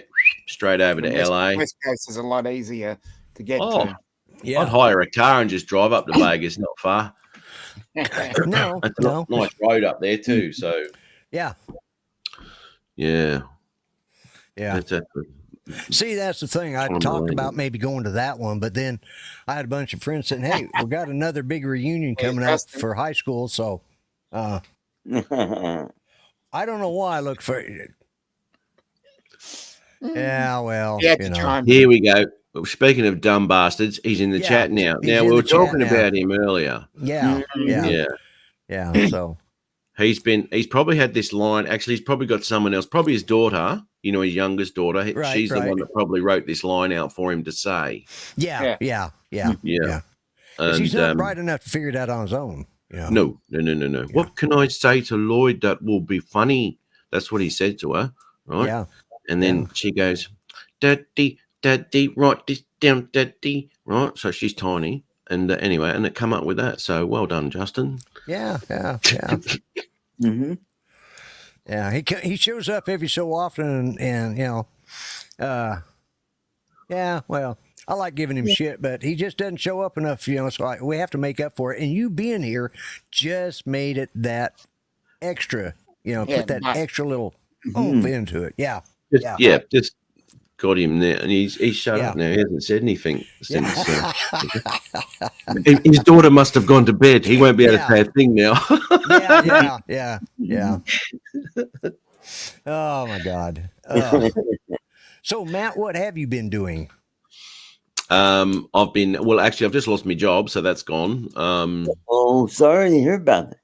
straight over to LA. West Coast is a lot easier to get Oh, to. Yeah. I'd hire a car and just drive up to Vegas. Not far. No, It's a no. nice road up there too. So Yeah. yeah, Yeah. that's a, See, that's the thing. I Unbelievable. talked about maybe going to that one, but then I had a bunch of friends saying, "Hey, we got another big reunion Hey, coming up Justin. for high school." So I don't know why I look for. Yeah, well, You had you to know. chime here we go. Speaking of dumb bastards, he's in the Yeah, chat now. he's Now in we were the chat talking now. about him earlier. Yeah, yeah, Yeah, yeah. So he's probably had this line. Actually, he's probably got someone else, probably his daughter. You know, his youngest daughter. Right, She's the right. one that probably wrote this line out for him to say. yeah, yeah, yeah, Yeah. But she's not And, bright enough to figure it out on his own. You know? No. What can I say to Lloyd that will be funny? That's what he said to her, right? Yeah, And then she goes, Daddy, write this down, Daddy, right? So she's tiny. And anyway, and it come up with that. So well done, Justin. yeah. Mhm. Yeah, he shows up every so often, and you know, yeah. Well, I like giving him shit, but he just doesn't show up enough, you know. So we have to make up for it. And you being here just made it that extra, you know, Yeah, put that nice. extra little oomph into it. Yeah, Just got him there, and he's shut Yeah. up now. He hasn't said anything since. yeah, His daughter must have gone to bed. He won't be able Yeah. to say a thing now. yeah. Oh my God. So Matt, what have you been doing? I've just lost my job, so that's gone. Oh, sorry to hear about it.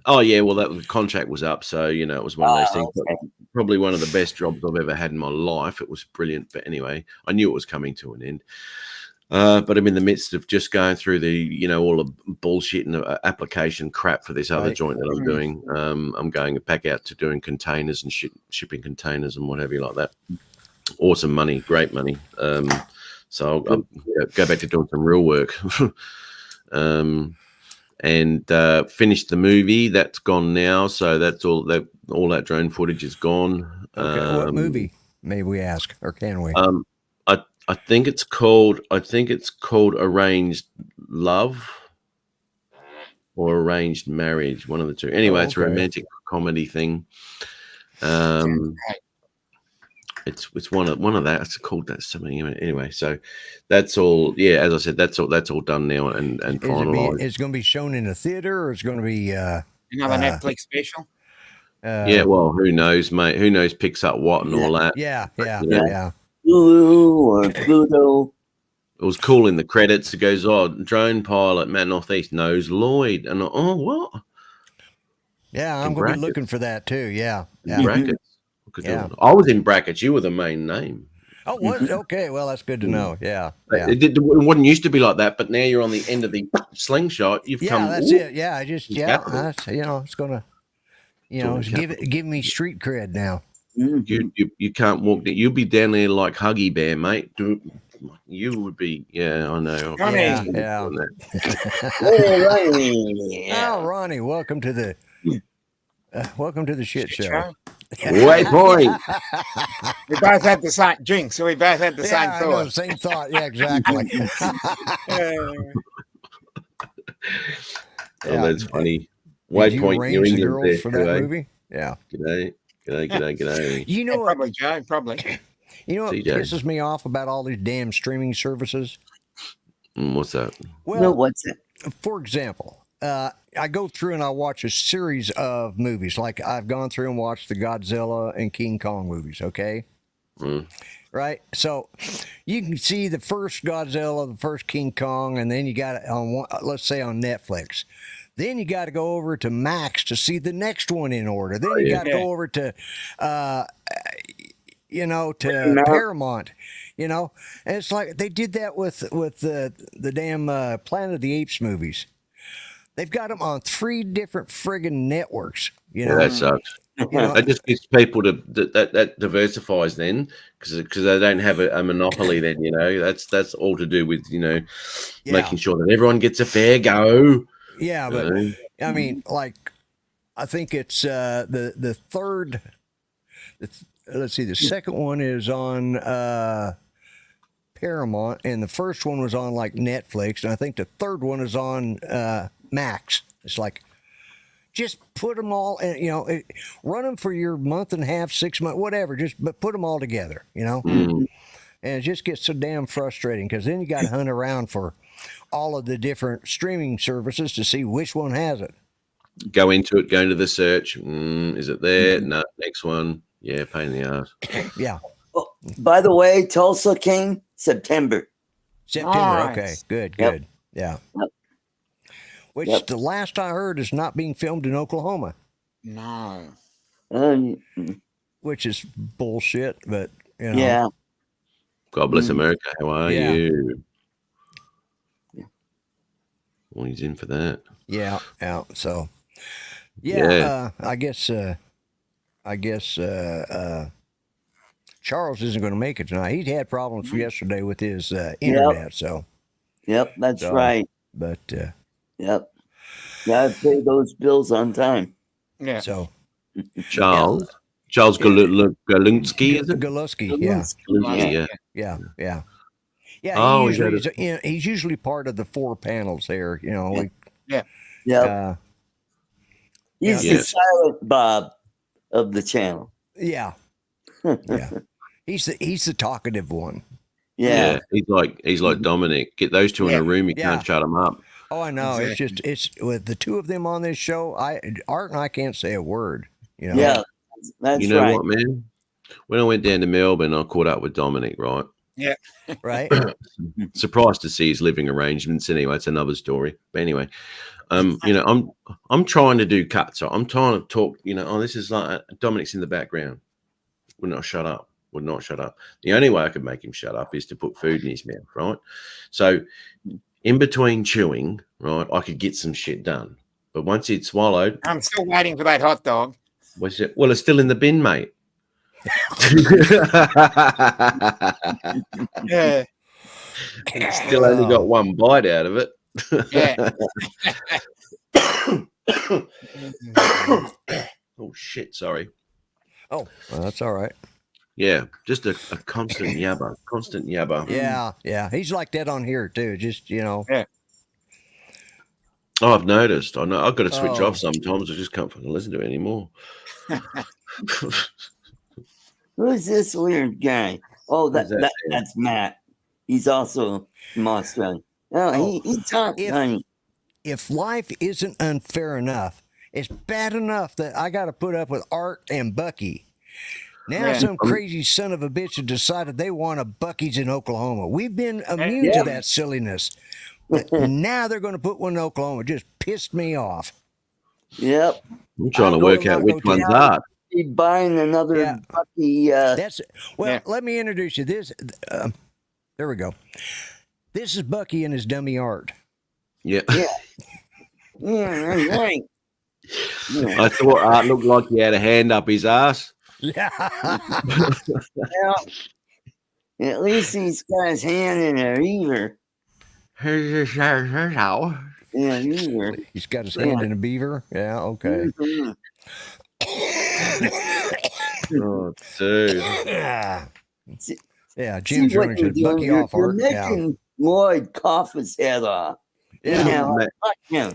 Oh yeah, well the contract was up, so you know it was one of those things. Okay. Probably one of the best jobs I've ever had in my life. It was brilliant, but anyway, I knew it was coming to an end. But I'm in the midst of just going through all the bullshit and application crap for this other Right. joint that I'm doing. I'm going back out to doing containers and shipping containers and what have you like that. Awesome money, great money. So I'll go back to doing some real work. And finished the movie. That's gone now. So that's all that drone footage is gone. Okay, what movie? May we ask, or can we? I think it's called Arranged Love or Arranged Marriage, one of the two. Anyway, it's a okay. romantic comedy thing. It's one of that. It's called that something. Anyway, so that's all. Yeah, as I said, that's all done now and finalized. It's going to be shown in a theater, or it's going to be Another Netflix special. Yeah, well, who knows, mate? Who knows picks up what and all that. Yeah. Lulu or Pluto. It was cool in the credits. It goes, drone pilot, Matt Northeast knows Lloyd. And what? Yeah, I'm In going to be brackets. looking for that too. Yeah. In brackets. Yeah. I was in brackets. You were the main name. Oh, what? Okay. Well, that's good to know. Yeah. It wouldn't used to be like that, but now you're on the end of the slingshot. You've come. That's it. Yeah. I just, Capital. it's going to, It's all give me street cred now. You can't walk. You'll be down there like Huggy Bear, mate. You would be. Yeah, I know. Yeah, Doing yeah. that. Oh, Ronnie, welcome to the shit show. Waypoint. We both had the same drink, so we both had the same Yeah, I know, thought. same thought. Yeah, exactly. Oh, that's funny. Did you Waypoint, New arrange the England. girls There, for that g'day. movie? Yeah. G'day. You know what? Probably, Joe. Probably. You know what CJ. pisses me off about all these damn streaming services? What's that? Well, No, what's it? for example, I go through and I watch a series of movies. Like I've gone through and watched the Godzilla and King Kong movies. Okay. Right. So you can see the first Godzilla, the first King Kong, and then you got it on one, let's say on Netflix. Then you got to go over to Max to see the next one in order. Then you got to go over to, to Paramount, and it's like they did that with the damn Planet of the Apes movies. They've got them on 3 different friggin' networks. Yeah, that sucks. That just gives people that diversifies then because they don't have a monopoly then. That's all to do with making sure that everyone gets a fair go. Yeah, but I mean, like, I think it's the third. Let's see, the second one is on Paramount, and the first one was on like Netflix, and I think the third one is on Max. It's like, just put them all, and run them for your month and a half, 6 months, whatever. But put them all together, and it just gets so damn frustrating because then you got to hunt around for all of the different streaming services to see which one has it. Go into the search. Is it there? No, next one. Yeah, pain in the ass. Yeah. Oh, by the way, Tulsa King, September. Nice. Okay, good. Yep. Yeah. Yep. Which the last I heard is not being filmed in Oklahoma. No. Which is bullshit, but Yeah. God bless America. How are Yeah. you? Well, he's in for that. Yeah. So, Yeah. I guess Charles isn't going to make it tonight. He'd had problems yesterday with his internet. So. Yep, that's right. But. Yep. Gotta pay those bills on time. Yeah. So. Charles Galunsky, is it? Galuski. Yeah. Yeah. Oh, he's usually part of the 4 panels there. Yep. He's the silent Bob of the channel. Yeah. He's the talkative one. Yeah. He's like Dominic. Get those two in a room, you can't shut them up. Oh, I know. Exactly. It's with the 2 of them on this show. Art and I can't say a word. Yeah, that's you know right. what, man? When I went down to Melbourne, I caught up with Dominic, right? Yeah. Right. Surprised to see his living arrangements. Anyway, it's another story. But anyway, I'm trying to do cuts. So I'm trying to talk. This is like Dominic's in the background. Would not shut up. The only way I could make him shut up is to put food in his mouth, right? So in between chewing, right, I could get some shit done. But once he'd swallowed, I'm still waiting for that hot dog. Well, it's still in the bin, mate. Yeah. Still only got one bite out of it. Yeah. Oh shit! Sorry. Oh, well, that's all right. Yeah, just a constant yabber. Yeah. He's like that on here too. Just Yeah. Oh, I've noticed. I know. I've got to switch off sometimes. I just can't fucking listen to it anymore. Who's this weird guy? Oh, that's Matt. He's also from Australia. Oh, he talks funny. If life isn't unfair enough, it's bad enough that I got to put up with Art and Bucky. Now some crazy son of a bitch has decided they want a Bucky's in Oklahoma. We've been immune to that silliness. But now they're going to put one in Oklahoma. It just pissed me off. Yep. I'm trying to work out which one's hard. Be buying another Bucky. Let me introduce you. This, there we go. This is Bucky and his dummy Art. Yeah. Yeah, right. I thought Art looked like he had a hand up his ass. Yeah. Well, at least he's got his hand in a reaver. In a reaver. He's got his hand in a beaver. Yeah. Okay. Mhm. Oh, dude. Yeah. See- Yeah. See Jim's what running you're to doing? Bucky You're off art. Yeah. making Lloyd cough his head off. Yeah. Now, Matt, fuck him.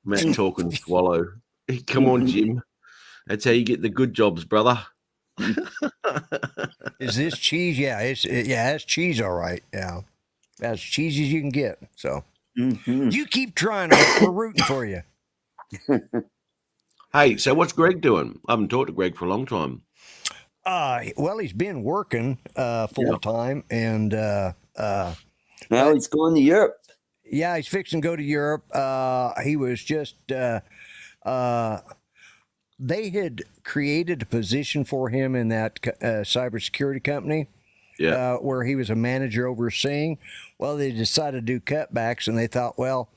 Matt talk and swallow. Come on, Jim. That's how you get the good jobs, brother. Is this cheese? Yeah. It's cheese. All right. Yeah. As cheesy as you can get. So Mhm. you keep trying. We're rooting for you. Hey, so what's Greg doing? I haven't talked to Greg for a long time. Well, he's been working full time, and Now he's going to Europe. yeah, he's fixing to go to Europe. He was just they had created a position for him in that cybersecurity company. Yeah. Where he was a manager overseeing. Well, they decided to do cutbacks, and they thought, well,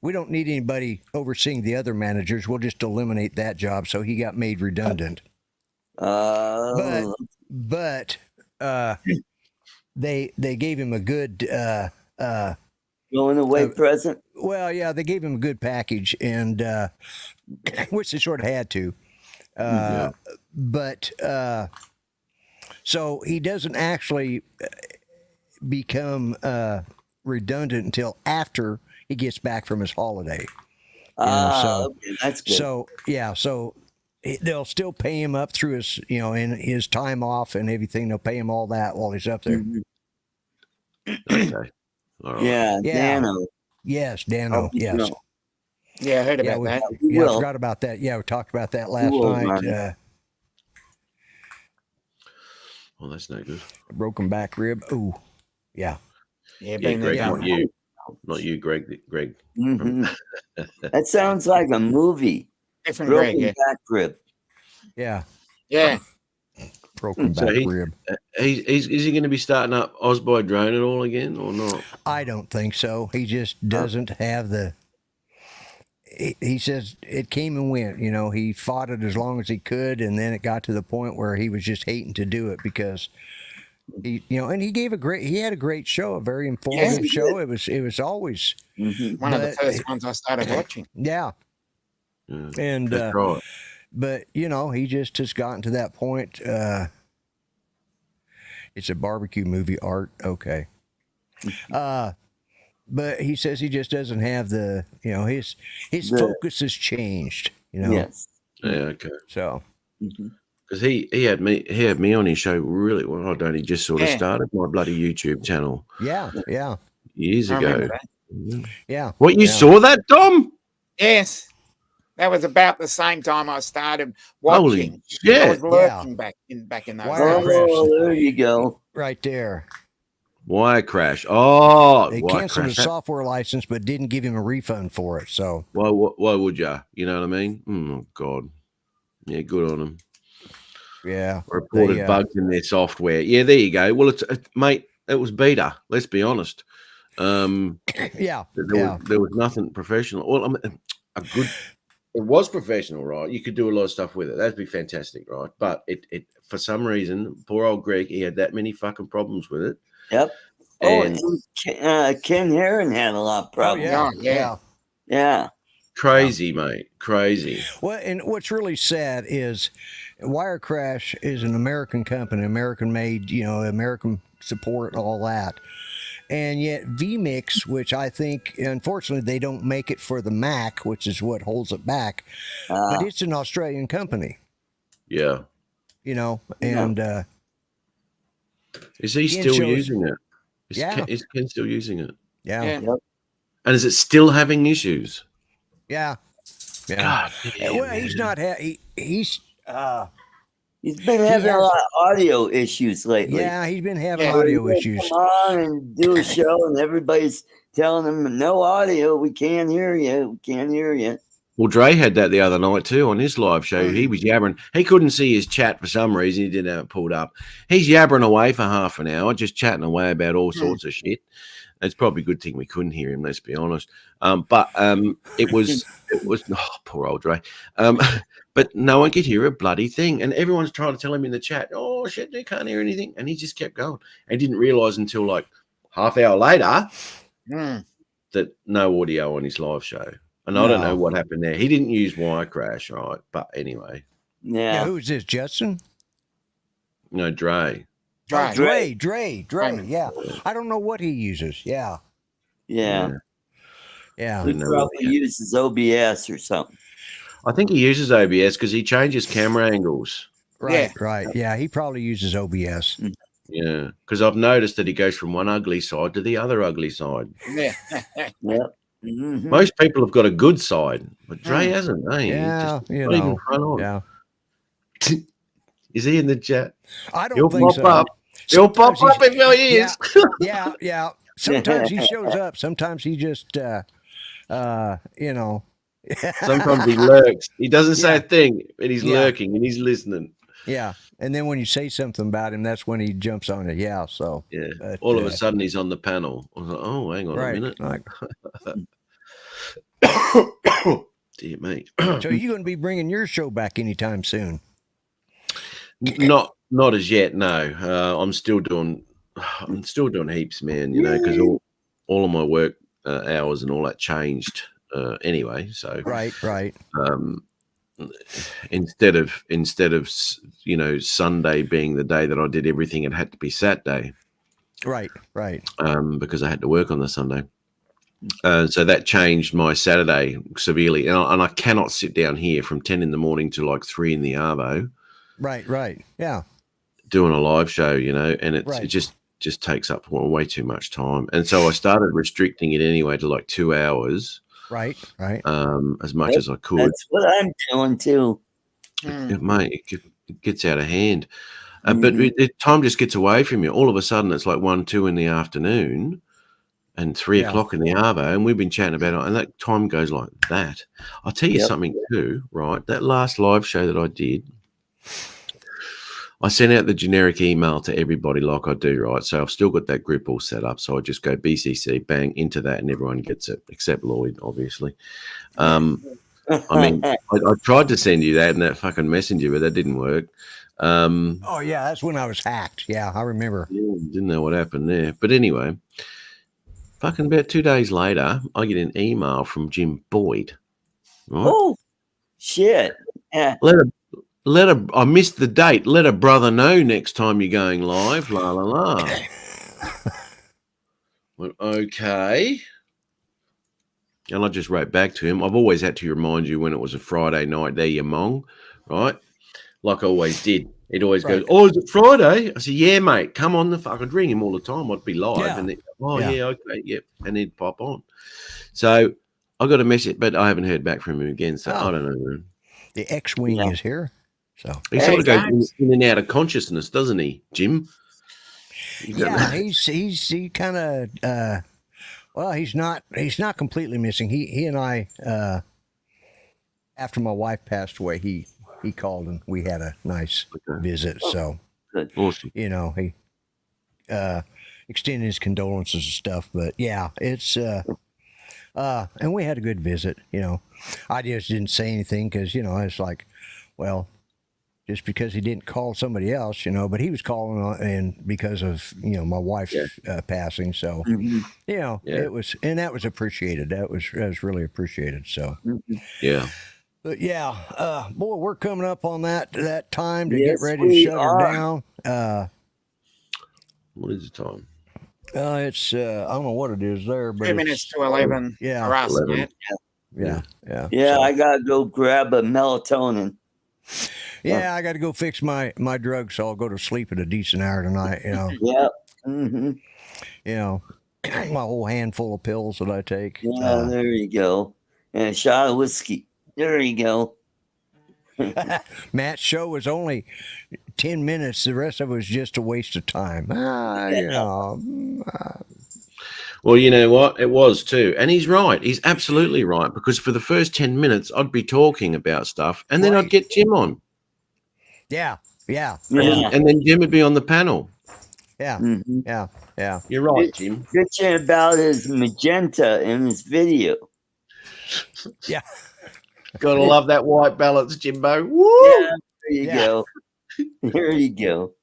we don't need anybody overseeing the other managers. We'll just eliminate that job. So he got made redundant. But they gave him a good going away present. well, yeah, they gave him a good package, and which they sort of had to. But so he doesn't actually become redundant until after he gets back from his holiday. Okay, that's good. So yeah, so they'll still pay him up through his, in his time off and everything. They'll pay him all that while he's up there. Mhm. Okay. All right. Yeah, Yeah. Dano. Yes, Dano. Oh, Yes. no. Yeah, I heard about that. We Yeah, I will. forgot about that. Yeah, we talked about that last will, night. Ryan. Well, that's no good. Broken back rib. Ooh, yeah. Yeah, Yeah, been Greg, there, not done you. Not you, Greg. Greg. Mhm. That sounds like a movie. different Greg. Broken Yeah, back rib. Yeah. yeah. Broken So back rib. Is he going to be starting up Osby Drone at all again or not? I don't think so. He just doesn't have the. He says it came and went. He fought it as long as he could, and then it got to the point where he was just hating to do it because he, and he had a great show, a very informative he show. It was always, Mhm. One of the But- first ones I started watching. yeah. Yeah. And That's right. but he just has gotten to that point. It's a barbecue movie, art. Okay. But he says he just doesn't have the, his focus has changed, Yes. Yeah, okay. So Mhm. Because he had me on his show really well. He just sort of Yeah. started my bloody YouTube channel yeah. years I remember ago. that. Yeah. What, you Yeah. saw that, Dom? Yes, that was about the same time I started Holy watching. I shit. was lurking back in those Wire days. crash. Oh, there you go. Right there. Wire crash. Oh, They wire canceled his crash. software license, but didn't give him a refund for it. So Why would you? You know what I mean? Oh, God. Yeah, good on them. yeah. Reported They, bugs in their software. Yeah, there you go. Well, mate, it was beta. Let's be honest. Yeah. There was nothing professional. Well, I mean, it was professional, right? You could do a lot of stuff with it. That'd be fantastic, right? But it for some reason, poor old Greg, he had that many fucking problems with it. Yep. And Ken Heron had a lot of Oh problems. yeah. Yeah. Yeah. Yeah. crazy, mate. Crazy. Well, and what's really sad is Wirecrash is an American company, American made, American support, all that. And yet vMix, which I think, unfortunately, they don't make it for the Mac, which is what holds it back, but it's an Australian company, Yeah. and Is he Ken still shows- using it? Yeah. Is Ken still using it? yeah, Yeah. And is it still having issues? yeah. God damn, Well, he's man. not, he's, He's been having a has- lot of audio issues lately. yeah, he's been having Yeah. audio He'll issues. Come on and do a show, and everybody's telling him, "No audio. We can't hear you. We can't hear you." Well, Dre had that the other night too on his live show. He was yabbering. He couldn't see his chat for some reason. He didn't have it pulled up. He's yabbering away for half an hour, just chatting away about all sorts of shit. It's probably a good thing we couldn't hear him. Let's be honest. It was oh, poor old Dre. But no one could hear a bloody thing, and everyone's trying to tell him in the chat, "Oh shit, they can't hear anything," and he just kept going. And didn't realise until like half hour later that no audio on his live show. And I don't know what happened there. He didn't use Wirecrash, right? But anyway. Yeah. Who's this, Justin? No, Dre. Dre. Yeah. I don't know what he uses. Yeah. Yeah. Yeah. He probably uses OBS or something. I think he uses OBS because he changes camera angles. Right. Yeah. He probably uses OBS. Yeah. Because I've noticed that he goes from one ugly side to the other ugly side. Yeah. Yep. Mm-hmm. Most people have got a good side, but Dre hasn't, eh? Yeah. Just not even front on. Yeah. Is he in the chat? I don't He'll think pop so. up. He'll pop up if he is. Yeah. Sometimes he shows up. Sometimes he just, Sometimes he lurks. He doesn't say a thing, but he's lurking and he's listening. Yeah. And then when you say something about him, that's when he jumps on it. Yeah. So, yeah. All of a sudden he's on the panel. I was like, oh, hang on a minute. Like, dear me. So you're going to be bringing your show back anytime soon? Not as yet. No. I'm still doing heaps, man, you know, because all of my work hours and all that changed anyway. So right. Instead of you know Sunday being the day that I did everything, it had to be Saturday. Right. Because I had to work on the Sunday. So that changed my Saturday severely, and I cannot sit down here from 10 in the morning to like 3 in the arvo. Right. Yeah. Doing a live show, you know, and it just takes up way too much time. And so I started restricting it anyway to like 2 hours. Right. As much as I could. That's what I'm doing too. Mate, it gets out of hand. But time just gets away from you. All of a sudden, it's like 1, 2 in the afternoon and 3 o'clock in the arvo, and we've been chatting about it, and that time goes like that. I'll tell you something too, right? That last live show that I did, I sent out the generic email to everybody like I do, right? So I've still got that group all set up. So I just go BCC, bang, into that, and everyone gets it, except Lloyd, obviously. I mean, I tried to send you that in that fucking messenger, but that didn't work. Oh, yeah, that's when I was hacked. Yeah, I remember. Didn't know what happened there. But anyway, fucking about 2 days later, I get an email from Jim Boyd. Right? Oh, shit. Yeah. I missed the date. Let a brother know next time you're going live. La la la. Well, okay. And I just wrote back to him. I've always had to remind you when it was a Friday night there, you mong, right? Like I always did. He'd always go, "Oh, is it Friday?" I said, "Yeah, mate. Come on." I could ring him all the time. I'd be live, and okay, yep, and he'd pop on. So I got a message, but I haven't heard back from him again. So I don't know. The X-wing is here. So he sort of goes in and out of consciousness, doesn't he, Jim? Yeah, he kind of well, he's not completely missing. He and I after my wife passed away, he called and we had a nice visit. So awesome. You know, he extended his condolences and stuff. But yeah, it's and we had a good visit. You know, I just didn't say anything because you know it's like, well. Just because he didn't call somebody else, you know, but he was calling and because of, you know, my wife's passing. So, you know, it was, and that was appreciated. That was really appreciated. So, but boy, we're coming up on that time to get ready to shut her down. What is the time? It's, I don't know what it is there, but 2 minutes to 11. Yeah. 11. Yeah. So. I got to go grab a melatonin. Yeah, I got to go fix my drugs, so I'll go to sleep at a decent hour tonight. You know. Yep. Mm-hmm. You know, my whole handful of pills that I take. Yeah, there you go. And a shot of whiskey. There you go. Matt's show was only 10 minutes. The rest of it was just a waste of time. You know. Well, you know what? It was too. And he's right. He's absolutely right. Because for the first 10 minutes, I'd be talking about stuff and then I'd Right. get Jim on. Yeah. Yeah. Yeah. And then Jim would be on the panel. Yeah. Mhm. Yeah. Yeah. You're right, Jim. Bitching about his magenta in his video. Yeah. Gotta love that white balance, Jimbo. Woo! Yeah, there you Yeah. go. There you go.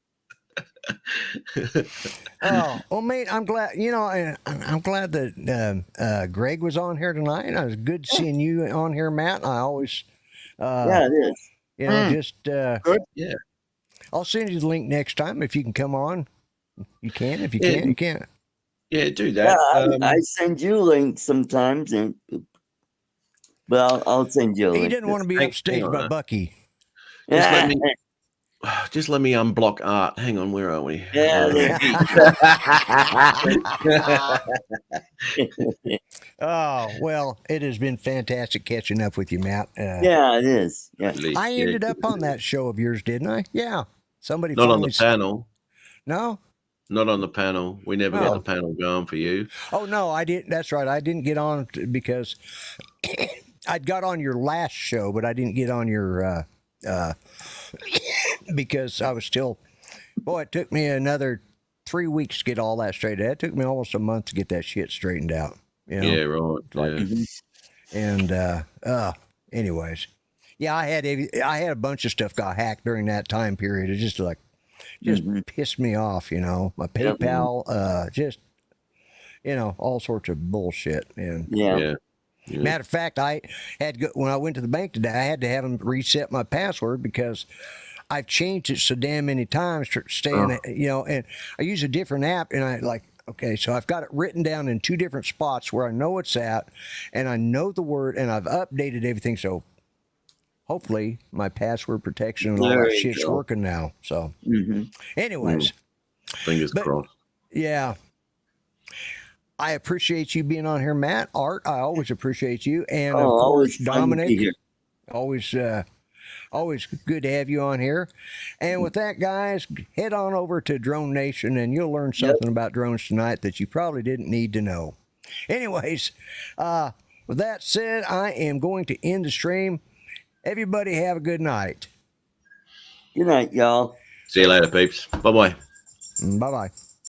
Oh, well, mate, I'm glad, you know, I'm glad that Greg was on here tonight. It was good seeing you on here, Matt. I always, Yeah, it is. you know, just, Good. Yeah. I'll send you the link next time if you can come on. You can. If you Yeah. can't, you can't. Yeah, do Yeah, that. I send you links sometimes, but I'll send you a link. He didn't want to be Hang upstaged on, by Bucky. Just let me just let me unblock Art. Hang on, where are we? Yeah, there Oh, well, it has been fantastic catching up with you, Matt. yeah, it is. Yeah. I ended up on that show of yours, didn't I? Yeah. Somebody Not on finally the panel. No? Not on the panel. We never got Oh. the panel going for you. Oh, no, I didn't. That's right. I didn't get on because I'd got on your last show, but I didn't get on your because I was still, boy, it took me another 3 weeks to get all that straightened out. It took me almost a month to get that shit straightened out. You know? Yeah, right. Like- yeah. And anyways, yeah, I had a bunch of stuff got hacked during that time period. It just pissed me off, you know. My PayPal, just, you know, all sorts of bullshit. And Yeah. Yeah. Yeah. matter of fact, I had when I went to the bank today, I had to have them reset my password because I've changed it so damn many times to stay in it, you know. And I use a different app, and I like. Okay, so I've got it written down in 2 different spots where I know it's at, and I know the word, and I've updated everything. So hopefully my password protection and all There that you shit's go. working now. So, Mhm. anyways, Fingers But- crossed. yeah. I appreciate you being on here, Matt. Art, I always appreciate you. And of Oh, course, always fun to be Dominic, here. always good to have you on here. And with that, guys, head on over to Drone Nation and you'll learn something about drones tonight that you probably didn't need to know. Anyways, with that said, I am going to end the stream. Everybody have a good night. Good night, y'all. See you later, peeps. Bye bye. Bye-bye.